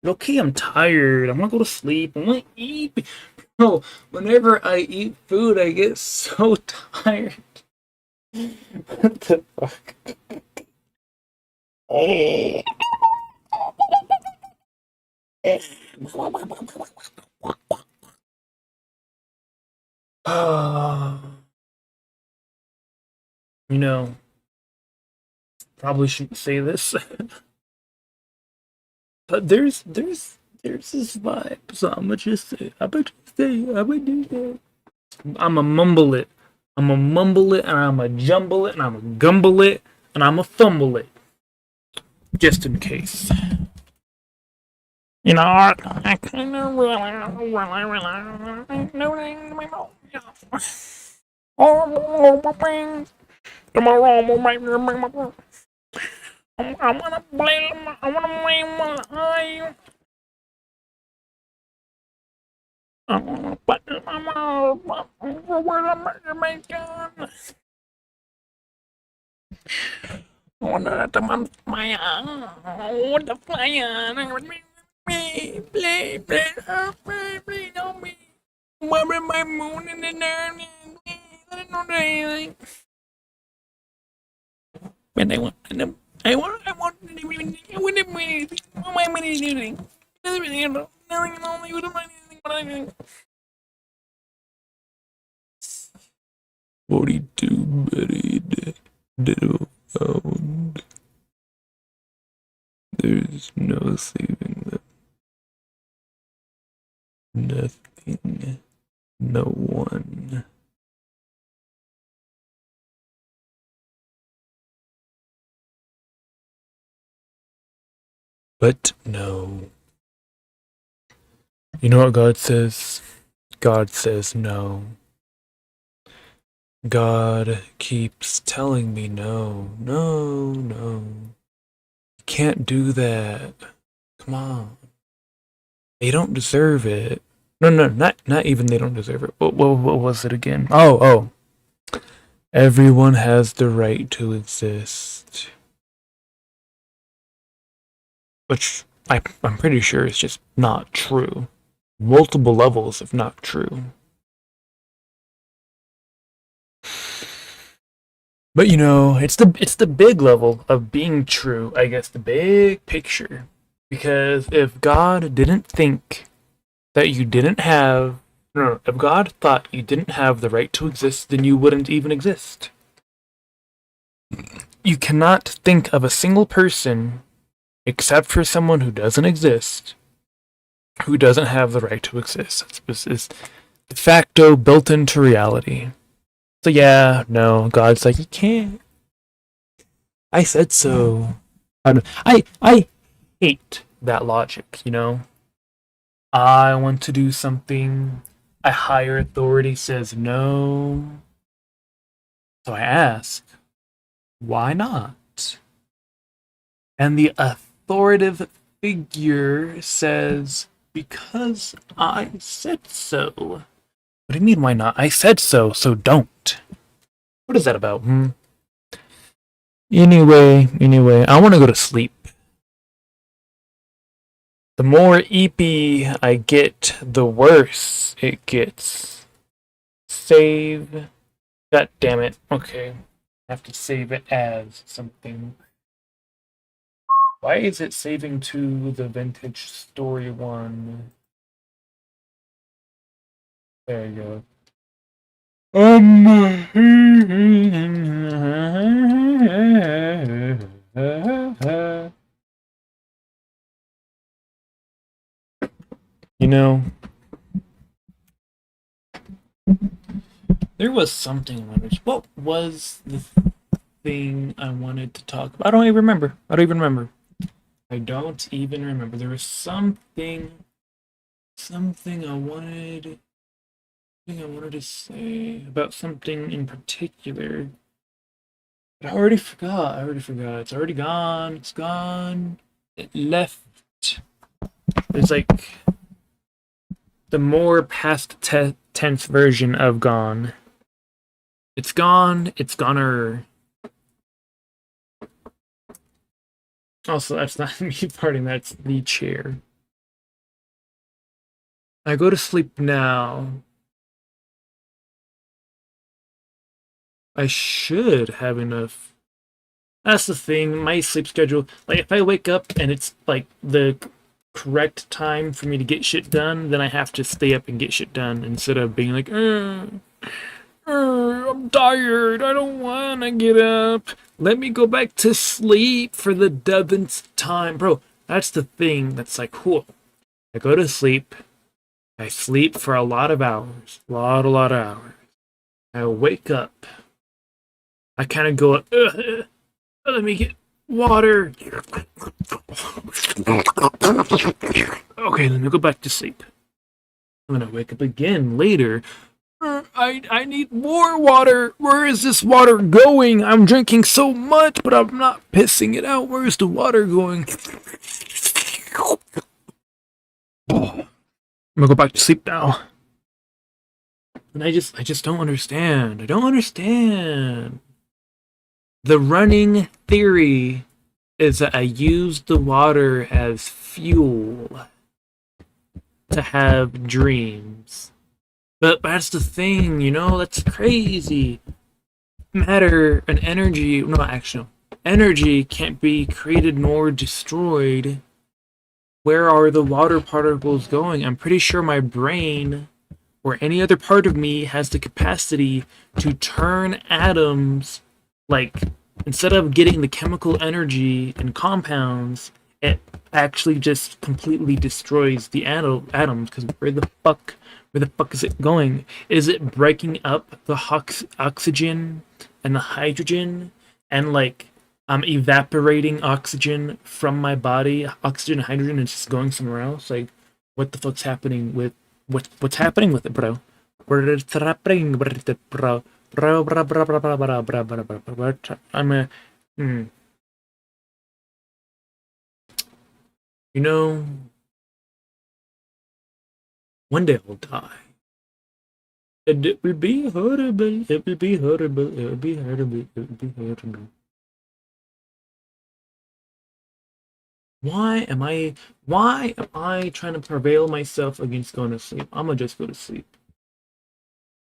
Loki, I'm tired. I want to go to sleep. I want to eat. No, whenever I eat food, I get so tired. What the fuck? You know, probably shouldn't say this, but there's this vibe. So I'm gonna just say, I'm gonna just say, I'm gonna do that. I'm gonna mumble it. I'm gonna mumble it, and I'm gonna jumble it, and I'm gonna gumble it, and I'm gonna fumble it, just in case. You know, I kind of really. Tomorrow, I wanna blame. I wanna blame my eye. I wanna put my mouth. Where my gun? I wanna let them on fire. What the fire? Me, play, play on me. Where my moon in the dark? I don't know anything. When I want them. I want my money doing. Nothing. 42 buried, ditto found. There's no saving them. Nothing. No one. But no. You know what God says? God says no. God keeps telling me no, no, no. You can't do that. Come on. They don't deserve it. No, not even they don't deserve it. What was it again? Oh. Everyone has the right to exist. Which I'm pretty sure is just not true. Multiple levels if not true. But you know, it's the big level of being true, I guess, the big picture. Because if God didn't think that you didn't have no, if God thought you didn't have the right to exist, then you wouldn't even exist. You cannot think of a single person except for someone who doesn't exist who doesn't have the right to exist. It's de facto built into reality. So yeah, no, God's like, you can't. I said so. I hate that logic, you know? I want to do something, a higher authority says no. So I ask, why not? And the authoritative figure says, because I said so. What do you mean, why not? I said so, so don't. What is that about? Anyway, I want to go to sleep. The more EP I get, the worse it gets. Save. God damn it. Okay. I have to save it as something. Why is it saving to the vintage story one? There you go. You know, there was something I wanted. What was the thing I wanted to talk about? I don't even remember. I don't even remember. There was something I wanted to say about something in particular. But I already forgot. It's already gone. It's gone. It left. It's like the more past tense version of gone. It's gone. It's goner. Also, that's not me farting. That's the chair. I go to sleep now. I should have enough. That's the thing. My sleep schedule. Like, if I wake up and it's like the correct time for me to get shit done, then I have to stay up and get shit done instead of being like, I'm tired. I don't want to get up. Let me go back to sleep for the dozenth time. Bro, that's the thing that's like, cool. I go to sleep. I sleep for a lot of hours. A lot of hours. I wake up. I kind of go, let me get water. Okay, let me go back to sleep. And then I wake up again later. I need more water. Where is this water going? I'm drinking so much, but I'm not pissing it out. Where's the water going? I'm gonna go back to sleep now. And I just don't understand. I don't understand. The running theory is that I use the water as fuel to have dreams. But that's the thing, you know, that's crazy. Matter and energy, no, actually, no. Energy can't be created nor destroyed. Where are the water particles going? I'm pretty sure my brain or any other part of me has the capacity to turn atoms, like, instead of getting the chemical energy and compounds, it actually just completely destroys the atoms, because where the fuck is it going? Is it breaking up the oxygen and the hydrogen and like evaporating oxygen from my body? Oxygen and hydrogen is just going somewhere else. Like, what the fuck's happening with what's happening with it, bro? What's happening with it, bro? I'm a you know, one day I'll die. And it will be horrible. It will be horrible. It will be horrible. It will be horrible. Why am I trying to prevail myself against going to sleep? I'm gonna just go to sleep.